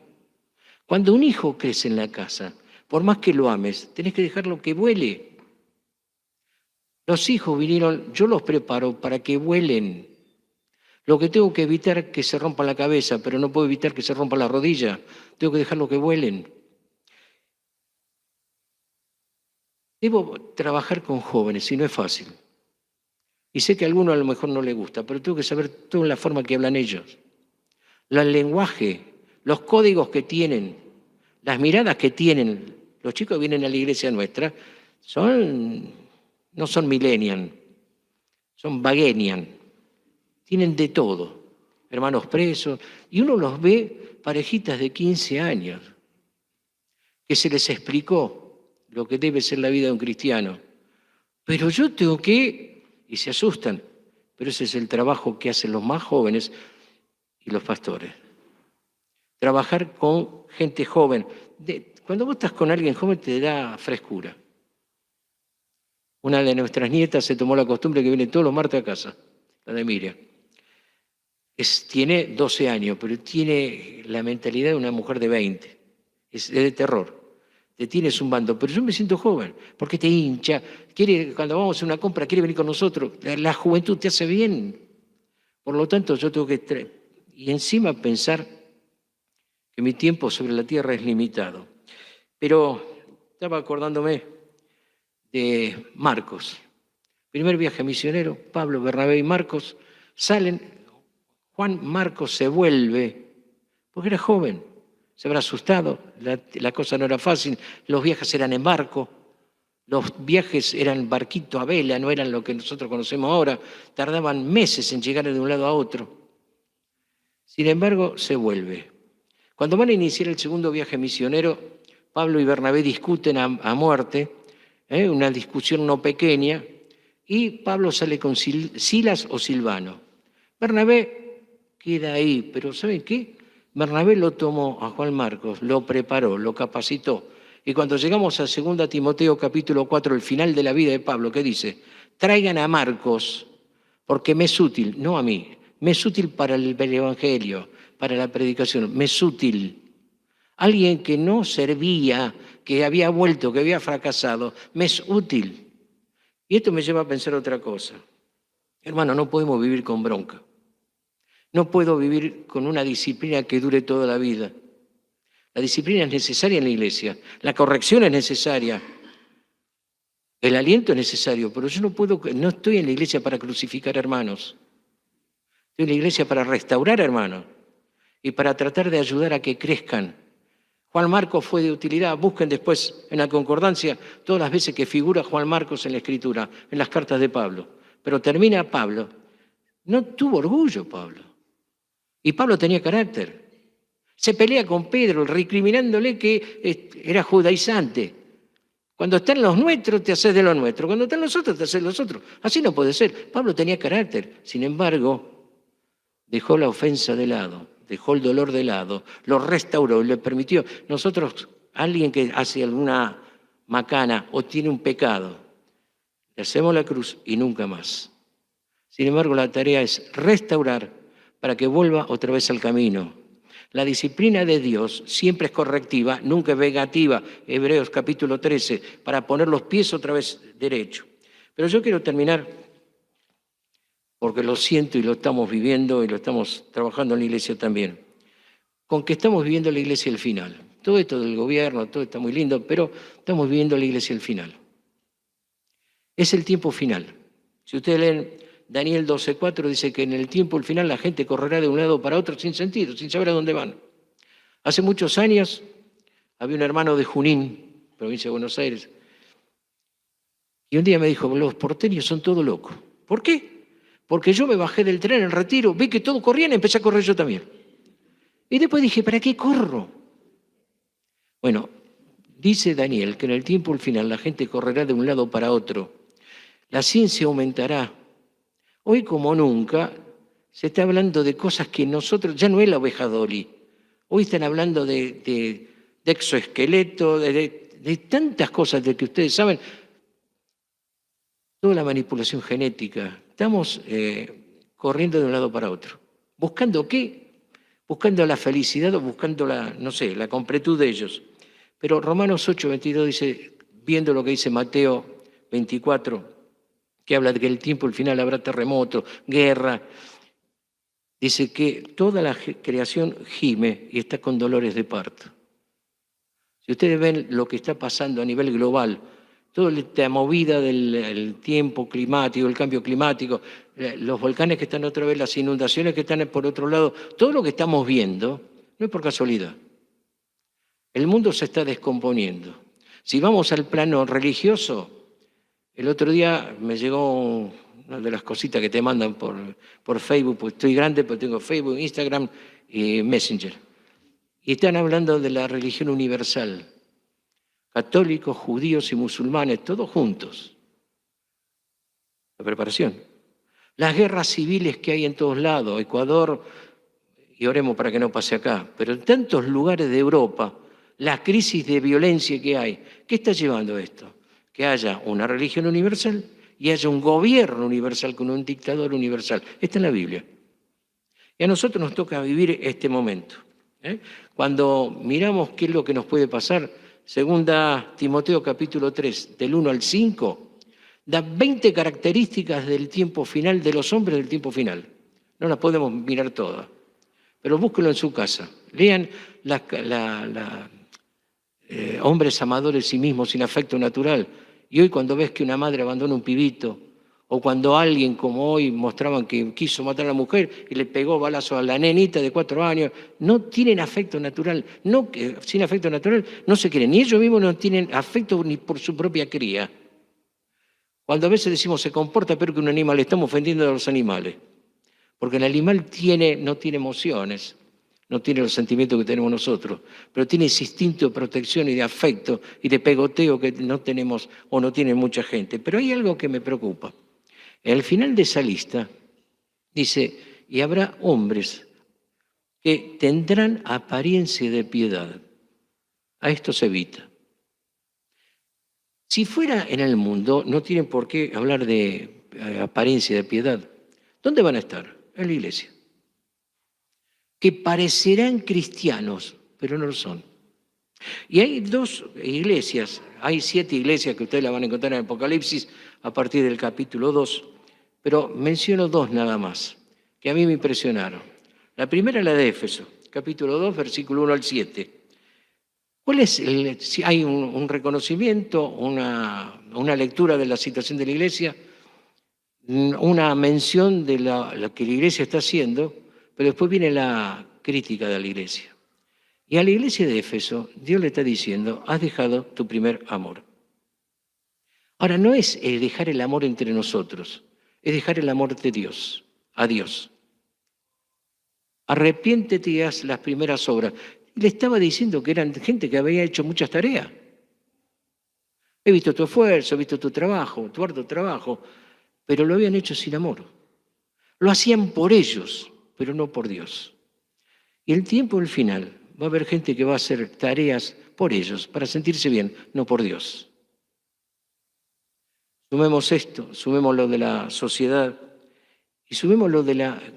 Cuando un hijo crece en la casa, por más que lo ames, tenés que dejarlo que vuele. Los hijos vinieron, yo los preparo para que vuelen. Lo que tengo que evitar es que se rompa la cabeza, pero no puedo evitar que se rompa la rodilla. Tengo que dejarlo que vuelen. Debo trabajar con jóvenes y no es fácil. Y sé que a alguno a lo mejor no le gusta, pero tengo que saber toda la forma que hablan ellos. El lenguaje, los códigos que tienen, las miradas que tienen. Los chicos que vienen a la iglesia nuestra no son millennial, son baguenian. Tienen de todo, hermanos presos. Y uno los ve parejitas de 15 años, que se les explicó lo que debe ser la vida de un cristiano. Pero yo tengo que, y se asustan, pero ese es el trabajo que hacen los más jóvenes y los pastores. Trabajar con gente joven. Cuando vos estás con alguien joven te da frescura. Una de nuestras nietas se tomó la costumbre que viene todos los martes a casa, la de Miriam. Tiene 12 años, pero tiene la mentalidad de una mujer de 20. Es de terror. Te tienes un bando, pero yo me siento joven, porque te hincha, cuando vamos a una compra, quiere venir con nosotros. La juventud te hace bien. Por lo tanto, yo tengo que, y encima pensar que mi tiempo sobre la tierra es limitado. Pero estaba acordándome de Marcos. Primer viaje misionero, Pablo, Bernabé y Marcos salen. Juan Marcos se vuelve, porque era joven. Se habrá asustado, la cosa no era fácil, los viajes eran en barco, los viajes eran barquito a vela, no eran lo que nosotros conocemos ahora, tardaban meses en llegar de un lado a otro. Sin embargo, se vuelve. Cuando van a iniciar el segundo viaje misionero, Pablo y Bernabé discuten a muerte, una discusión no pequeña, y Pablo sale con Silas o Silvano. Bernabé queda ahí, pero ¿saben qué? Bernabé lo tomó a Juan Marcos, lo preparó, lo capacitó. Y cuando llegamos a 2 Timoteo capítulo 4, el final de la vida de Pablo, ¿qué dice? Traigan a Marcos, porque me es útil, no a mí, me es útil para el evangelio, para la predicación, me es útil. Alguien que no servía, que había vuelto, que había fracasado, me es útil. Y esto me lleva a pensar otra cosa. Hermano, no podemos vivir con bronca. No puedo vivir con una disciplina que dure toda la vida. La disciplina es necesaria en la iglesia, la corrección es necesaria, el aliento es necesario, pero yo no estoy en la iglesia para crucificar hermanos. Estoy en la iglesia para restaurar hermanos y para tratar de ayudar a que crezcan. Juan Marcos fue de utilidad, busquen después en la concordancia todas las veces que figura Juan Marcos en la Escritura, en las cartas de Pablo. Pero termina Pablo. No tuvo orgullo Pablo. Y Pablo tenía carácter. Se pelea con Pedro, recriminándole que era judaizante. Cuando están los nuestros, te haces de los nuestros. Cuando están los otros, te haces de los otros. Así no puede ser. Pablo tenía carácter. Sin embargo, dejó la ofensa de lado, dejó el dolor de lado, lo restauró, le permitió. Nosotros, alguien que hace alguna macana o tiene un pecado, le hacemos la cruz y nunca más. Sin embargo, la tarea es restaurar para que vuelva otra vez al camino. La disciplina de Dios siempre es correctiva, nunca es vengativa. Hebreos capítulo 13, para poner los pies otra vez derecho. Pero yo quiero terminar, porque lo siento y lo estamos viviendo y lo estamos trabajando en la iglesia también, con que estamos viviendo la iglesia el final. Todo esto del gobierno, todo está muy lindo, pero estamos viviendo la iglesia el final. Es el tiempo final. Si ustedes leen Daniel 12:4 dice que en el tiempo al final la gente correrá de un lado para otro sin sentido, sin saber a dónde van. Hace muchos años había un hermano de Junín, provincia de Buenos Aires, y un día me dijo, los porteños son todos locos. ¿Por qué? Porque yo me bajé del tren en Retiro, vi que todos corrían y empecé a correr yo también. Y después dije, ¿para qué corro? Bueno, dice Daniel que en el tiempo al final la gente correrá de un lado para otro. La ciencia aumentará. Hoy como nunca se está hablando de cosas que nosotros, ya no es la oveja Dolly, hoy están hablando de de exoesqueleto, de tantas cosas de que ustedes saben, toda la manipulación genética. Estamos corriendo de un lado para otro. ¿Buscando qué? Buscando la felicidad o buscando la completud de ellos. Pero Romanos 8:22 dice, viendo lo que dice Mateo 24, que habla de que el tiempo al final habrá terremoto, guerra, dice que toda la creación gime y está con dolores de parto. Si ustedes ven lo que está pasando a nivel global, toda esta movida del tiempo climático, el cambio climático, los volcanes que están otra vez, las inundaciones que están por otro lado, todo lo que estamos viendo no es por casualidad. El mundo se está descomponiendo. Si vamos al plano religioso, el otro día me llegó una de las cositas que te mandan por Facebook, pues estoy grande, pero tengo Facebook, Instagram y Messenger. Y están hablando de la religión universal. Católicos, judíos y musulmanes, todos juntos. La preparación. Las guerras civiles que hay en todos lados, Ecuador, y oremos para que no pase acá, pero en tantos lugares de Europa, la crisis de violencia que hay, ¿qué está llevando esto? Que haya una religión universal y haya un gobierno universal con un dictador universal. Está en la Biblia. Y a nosotros nos toca vivir este momento. Cuando miramos qué es lo que nos puede pasar, segunda Timoteo capítulo 3, del 1 al 5, da 20 características del tiempo final, de los hombres del tiempo final. No las podemos mirar todas, pero búsquenlo en su casa. Lean hombres amadores de sí mismos, sin afecto natural. Y hoy cuando ves que una madre abandona un pibito, o cuando alguien, como hoy, mostraban que quiso matar a la mujer y le pegó balazo a la nenita de 4 años, no tienen afecto natural, sin afecto natural no se quieren, ni ellos mismos no tienen afecto ni por su propia cría. Cuando a veces decimos se comporta peor que un animal, estamos ofendiendo a los animales, porque el animal no tiene emociones, no tiene los sentimientos que tenemos nosotros, pero tiene ese instinto de protección y de afecto y de pegoteo que no tenemos o no tiene mucha gente. Pero hay algo que me preocupa. Al final de esa lista dice, y habrá hombres que tendrán apariencia de piedad. A esto se evita. Si fuera en el mundo, no tienen por qué hablar de apariencia de piedad. ¿Dónde van a estar? En la iglesia. Que parecerán cristianos, pero no lo son. Y hay 2 iglesias, hay 7 iglesias que ustedes la van a encontrar en Apocalipsis a partir del capítulo 2, pero menciono 2 nada más, que a mí me impresionaron. La primera es la de Éfeso, capítulo 2, versículo 1 al 7. ¿Cuál es si hay un reconocimiento, una lectura de la situación de la iglesia, una mención de lo que la iglesia está haciendo, pero después viene la crítica de la iglesia. Y a la iglesia de Éfeso, Dios le está diciendo, has dejado tu primer amor. Ahora, no es dejar el amor entre nosotros, es dejar el amor de Dios, a Dios. Arrepiéntete y haz las primeras obras. Le estaba diciendo que eran gente que había hecho muchas tareas. He visto tu esfuerzo, he visto tu trabajo, tu arduo trabajo, pero lo habían hecho sin amor. Lo hacían por ellos, pero no por Dios. Y el tiempo al final va a haber gente que va a hacer tareas por ellos, para sentirse bien, no por Dios. Sumemos esto, sumemos lo de la sociedad y sumemos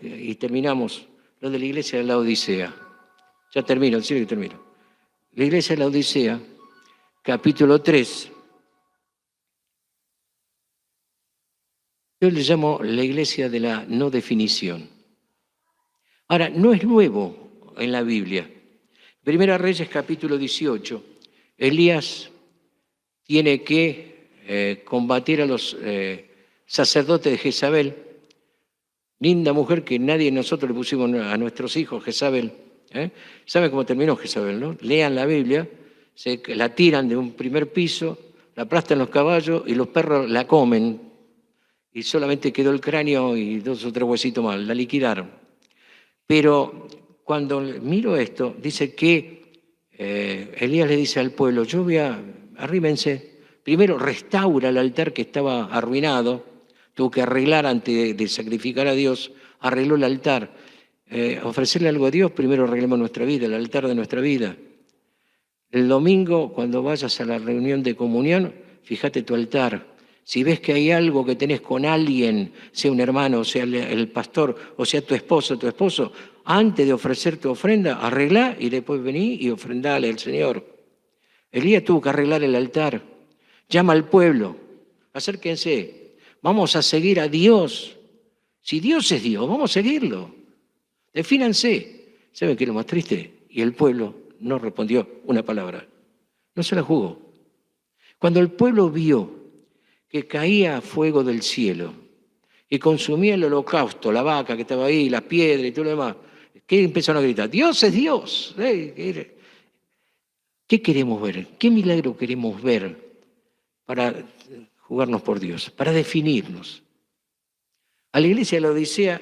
y terminamos, lo de la iglesia de la Odisea. Ya termino, en serio que termino. La iglesia de la Odisea, capítulo 3. Yo le llamo la iglesia de la no definición. Ahora, no es nuevo en la Biblia. Primera Reyes, capítulo 18. Elías tiene que combatir a los sacerdotes de Jezabel. Linda mujer que nadie de nosotros le pusimos a nuestros hijos, Jezabel. ¿Saben cómo terminó Jezabel, no? Lean la Biblia, la tiran de un primer piso, la aplastan los caballos y los perros la comen. Y solamente quedó el cráneo y 2 o 3 huesitos más, la liquidaron. Pero cuando miro esto, dice que Elías le dice al pueblo, arrímense, primero restaura el altar que estaba arruinado, tuvo que arreglar antes de sacrificar a Dios, arregló el altar. Ofrecerle algo a Dios, primero arreglemos nuestra vida, el altar de nuestra vida. El domingo, cuando vayas a la reunión de comunión, fíjate tu altar. Si ves que hay algo que tenés con alguien, sea un hermano, sea el pastor, o sea tu esposo, antes de ofrecer tu ofrenda, arreglá y después vení y ofrendale al Señor. Elías tuvo que arreglar el altar. Llama al pueblo, acérquense, vamos a seguir a Dios. Si Dios es Dios, vamos a seguirlo. Defínanse. ¿Saben qué es lo más triste? Y el pueblo no respondió una palabra. No se la jugó. Cuando el pueblo vio que caía fuego del cielo y consumía el holocausto, la vaca que estaba ahí, las piedras y todo lo demás, ¿qué empezaron a gritar? Dios es Dios. ¿Qué queremos ver? ¿Qué milagro queremos ver para jugarnos por Dios? Para definirnos. A la iglesia de la Odisea,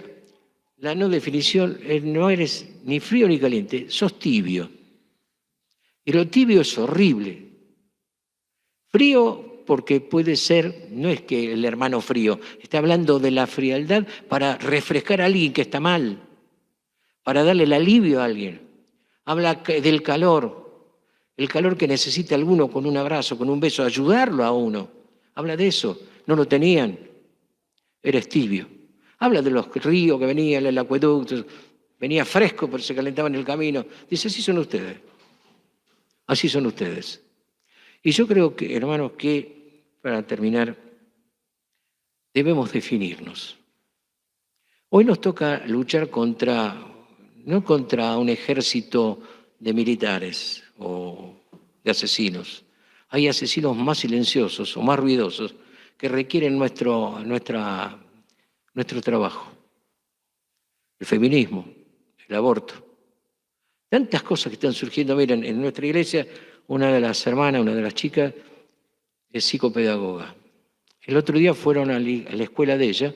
la no definición es: no eres ni frío ni caliente, sos tibio. Y lo tibio es horrible. Frío porque puede ser, no es que el hermano frío, está hablando de la frialdad para refrescar a alguien que está mal, para darle el alivio a alguien. Habla del calor, el calor que necesita alguno con un abrazo, con un beso, ayudarlo a uno. Habla de eso, no lo tenían, eres tibio. Habla de los ríos que venían, el acueducto, venía fresco pero se calentaba en el camino. Dice, así son ustedes, así son ustedes. Y yo creo que, hermanos, que para terminar, debemos definirnos. Hoy nos toca luchar no contra un ejército de militares o de asesinos. Hay asesinos más silenciosos o más ruidosos que requieren nuestro trabajo. El feminismo, el aborto. Tantas cosas que están surgiendo. Miren, en nuestra iglesia, una de las hermanas, una de las chicas, es psicopedagoga. El otro día fueron a la escuela de ella,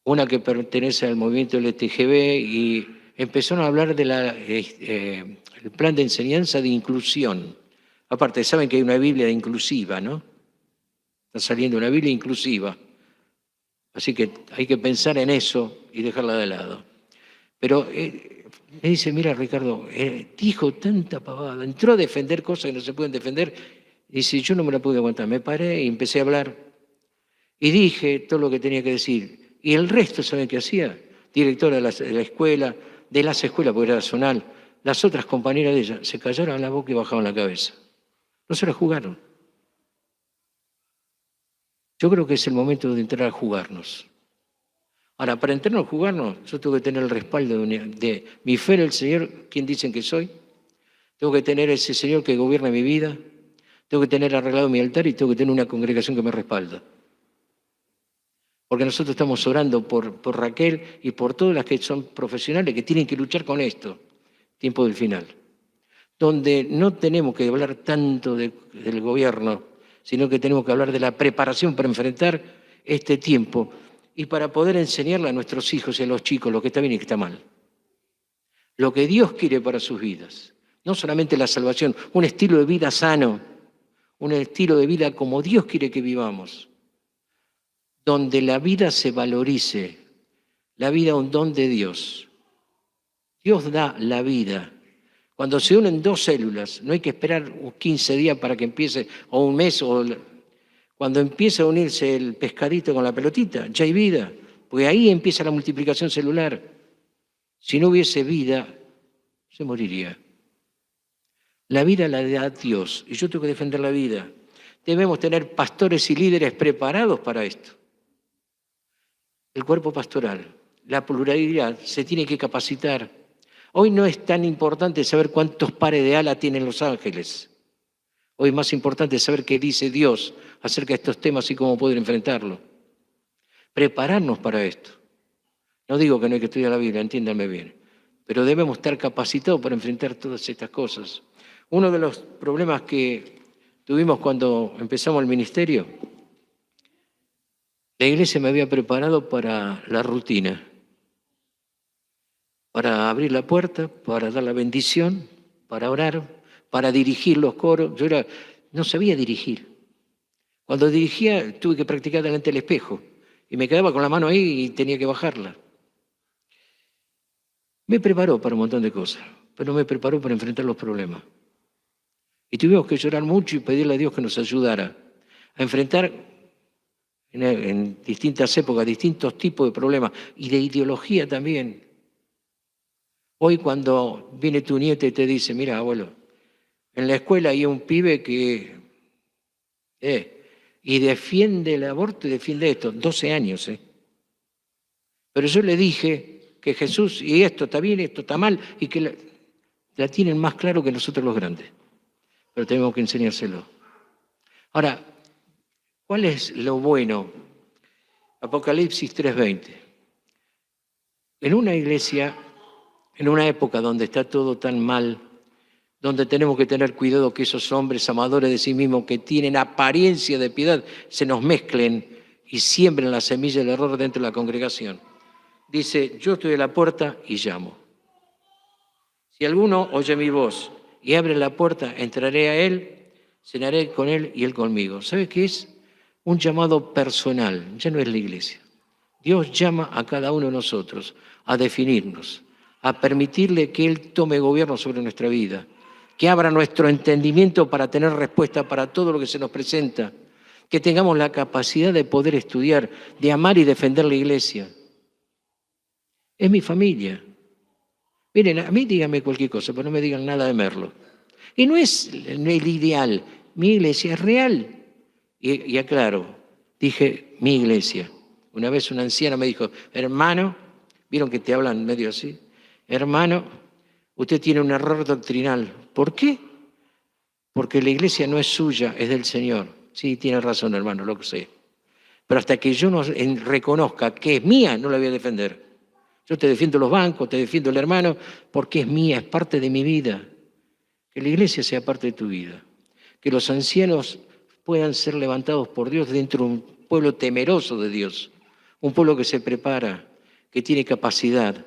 una que pertenece al movimiento LGTB, y empezaron a hablar de el plan de enseñanza de inclusión. Aparte, saben que hay una Biblia inclusiva, ¿no? Está saliendo una Biblia inclusiva. Así que hay que pensar en eso y dejarla de lado. Pero me dice, mira Ricardo, dijo tanta pavada, entró a defender cosas que no se pueden defender. Dice, yo no me la pude aguantar. Me paré y empecé a hablar. Y dije todo lo que tenía que decir. Y el resto, ¿saben qué hacía? Directora de la escuela, de las escuelas, porque era zonal, las otras compañeras de ella, se callaron la boca y bajaban la cabeza. No se la jugaron. Yo creo que es el momento de entrar a jugarnos. Ahora, para entrar a jugarnos, yo tengo que tener el respaldo de mi fe en el Señor, quien dicen que soy. Tengo que tener ese Señor que gobierna mi vida. Tengo que tener arreglado mi altar y tengo que tener una congregación que me respalda. Porque nosotros estamos orando por Raquel y por todas las que son profesionales que tienen que luchar con esto, tiempo del final. Donde no tenemos que hablar tanto del gobierno, sino que tenemos que hablar de la preparación para enfrentar este tiempo y para poder enseñarle a nuestros hijos y a los chicos lo que está bien y lo que está mal. Lo que Dios quiere para sus vidas. No solamente la salvación, un estilo de vida sano, un estilo de vida como Dios quiere que vivamos, donde la vida se valorice, la vida un don de Dios. Dios da la vida. Cuando se unen dos células, no hay que esperar 15 días para que empiece, o un mes, cuando empieza a unirse el pescadito con la pelotita, ya hay vida, porque ahí empieza la multiplicación celular. Si no hubiese vida, se moriría. La vida la da Dios y yo tengo que defender la vida. Debemos tener pastores y líderes preparados para esto. El cuerpo pastoral, la pluralidad, se tiene que capacitar. Hoy no es tan importante saber cuántos pares de alas tienen los ángeles. Hoy es más importante saber qué dice Dios acerca de estos temas y cómo poder enfrentarlo. Prepararnos para esto. No digo que no hay que estudiar la Biblia, entiéndanme bien, pero debemos estar capacitados para enfrentar todas estas cosas. Uno de los problemas que tuvimos cuando empezamos el ministerio, la iglesia me había preparado para la rutina, para abrir la puerta, para dar la bendición, para orar, para dirigir los coros. Yo no sabía dirigir. Cuando dirigía tuve que practicar delante del espejo y me quedaba con la mano ahí y tenía que bajarla. Me preparó para un montón de cosas, pero me preparó para enfrentar los problemas. Y tuvimos que llorar mucho y pedirle a Dios que nos ayudara a enfrentar en distintas épocas distintos tipos de problemas y de ideología también. Hoy cuando viene tu nieto y te dice, mira, abuelo, en la escuela hay un pibe que... y defiende el aborto y defiende esto, 12 años. Pero yo le dije que Jesús, y esto está bien, esto está mal, y que la tienen más claro que nosotros los grandes. Pero tenemos que enseñárselo. Ahora, ¿cuál es lo bueno? Apocalipsis 3:20. En una iglesia, en una época donde está todo tan mal, donde tenemos que tener cuidado que esos hombres amadores de sí mismos que tienen apariencia de piedad se nos mezclen y siembren la semilla del error dentro de la congregación. Dice, yo estoy a la puerta y llamo. Si alguno oye mi voz y abre la puerta, entraré a él, cenaré con él y él conmigo. ¿Sabe qué es? Un llamado personal, ya no es la iglesia. Dios llama a cada uno de nosotros a definirnos, a permitirle que Él tome gobierno sobre nuestra vida, que abra nuestro entendimiento para tener respuesta para todo lo que se nos presenta, que tengamos la capacidad de poder estudiar, de amar y defender la iglesia. Es mi familia. Miren, a mí díganme cualquier cosa, pero no me digan nada de Merlo. Y no es el ideal, mi iglesia es real. Y aclaro, dije mi iglesia. Una vez una anciana me dijo, hermano, vieron que te hablan medio así, hermano, usted tiene un error doctrinal. ¿Por qué? Porque la iglesia no es suya, es del Señor. Sí, tiene razón, hermano, lo que sé. Pero hasta que yo no reconozca que es mía, no la voy a defender. Yo te defiendo los bancos, te defiendo el hermano, porque es mía, es parte de mi vida. Que la iglesia sea parte de tu vida. Que los ancianos puedan ser levantados por Dios dentro de un pueblo temeroso de Dios. Un pueblo que se prepara, que tiene capacidad.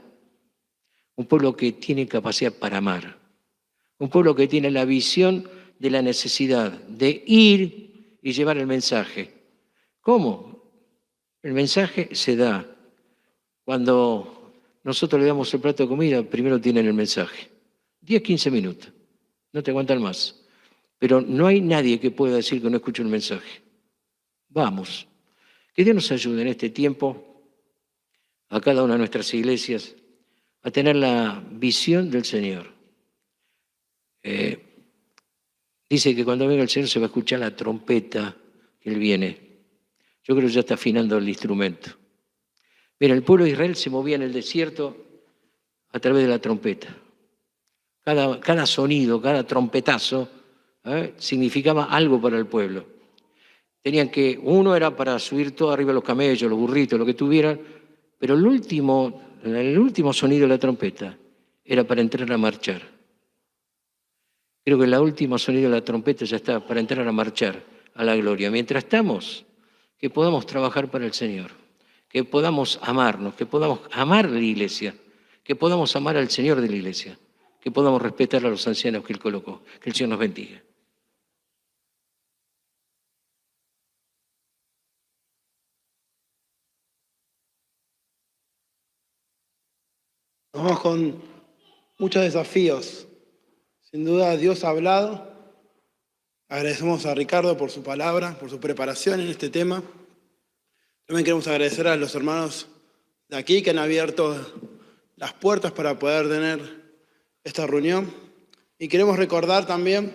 Un pueblo que tiene capacidad para amar. Un pueblo que tiene la visión de la necesidad de ir y llevar el mensaje. ¿Cómo? El mensaje se da cuando nosotros le damos el plato de comida, primero tienen el mensaje. 10, 15 minutos. No te aguantan más. Pero no hay nadie que pueda decir que no escuche un mensaje. Vamos. Que Dios nos ayude en este tiempo, a cada una de nuestras iglesias, a tener la visión del Señor. Dice que cuando venga el Señor se va a escuchar la trompeta que Él viene. Yo creo que ya está afinando el instrumento. Mira, el pueblo de Israel se movía en el desierto a través de la trompeta. Cada sonido, cada trompetazo significaba algo para el pueblo. Tenían que, uno era para subir todo arriba los camellos, los burritos, lo que tuvieran, pero el último sonido de la trompeta era para entrar a marchar. Creo que el último sonido de la trompeta ya está para entrar a marchar a la gloria. Mientras estamos, que podamos trabajar para el Señor, que podamos amarnos, que podamos amar la iglesia, que podamos amar al Señor de la iglesia, que podamos respetar a los ancianos que Él colocó. Que el Señor nos bendiga. Nos vamos con muchos desafíos. Sin duda Dios ha hablado. Agradecemos a Ricardo por su palabra, por su preparación en este tema. También queremos agradecer a los hermanos de aquí que han abierto las puertas para poder tener esta reunión. Y queremos recordar también,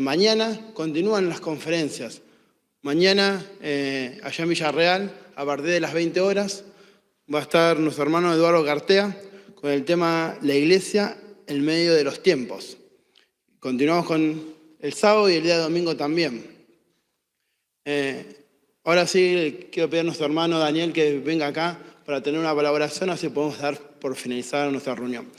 mañana continúan las conferencias. Mañana, allá en Villarreal, a partir de las 20 horas, va a estar nuestro hermano Eduardo Gartea con el tema La Iglesia en medio de los tiempos. Continuamos con el sábado y el día domingo también. Ahora sí, quiero pedir a nuestro hermano Daniel que venga acá para tener una colaboración, así podemos dar por finalizada nuestra reunión.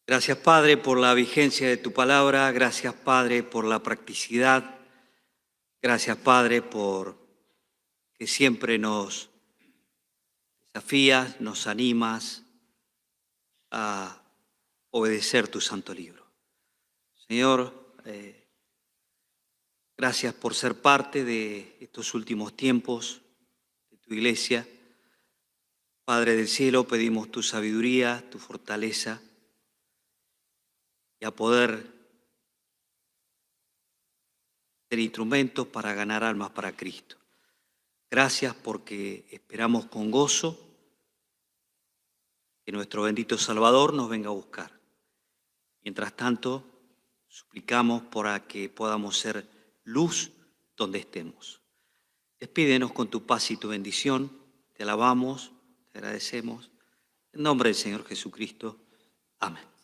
Gracias, Padre, por la vigencia de tu palabra. Gracias, Padre, por la practicidad. Gracias, Padre, por que siempre nos desafías, nos animas a obedecer tu santo libro. Señor, gracias por ser parte de estos últimos tiempos de tu tu iglesia. Padre del cielo, pedimos tu sabiduría, tu fortaleza y a poder ser instrumentos para ganar almas para Cristo. Gracias porque esperamos con gozo que nuestro bendito Salvador nos venga a buscar. Mientras tanto, suplicamos para que podamos ser luz donde estemos. Despídenos con tu paz y tu bendición. Te alabamos, te agradecemos. En nombre del Señor Jesucristo. Amén.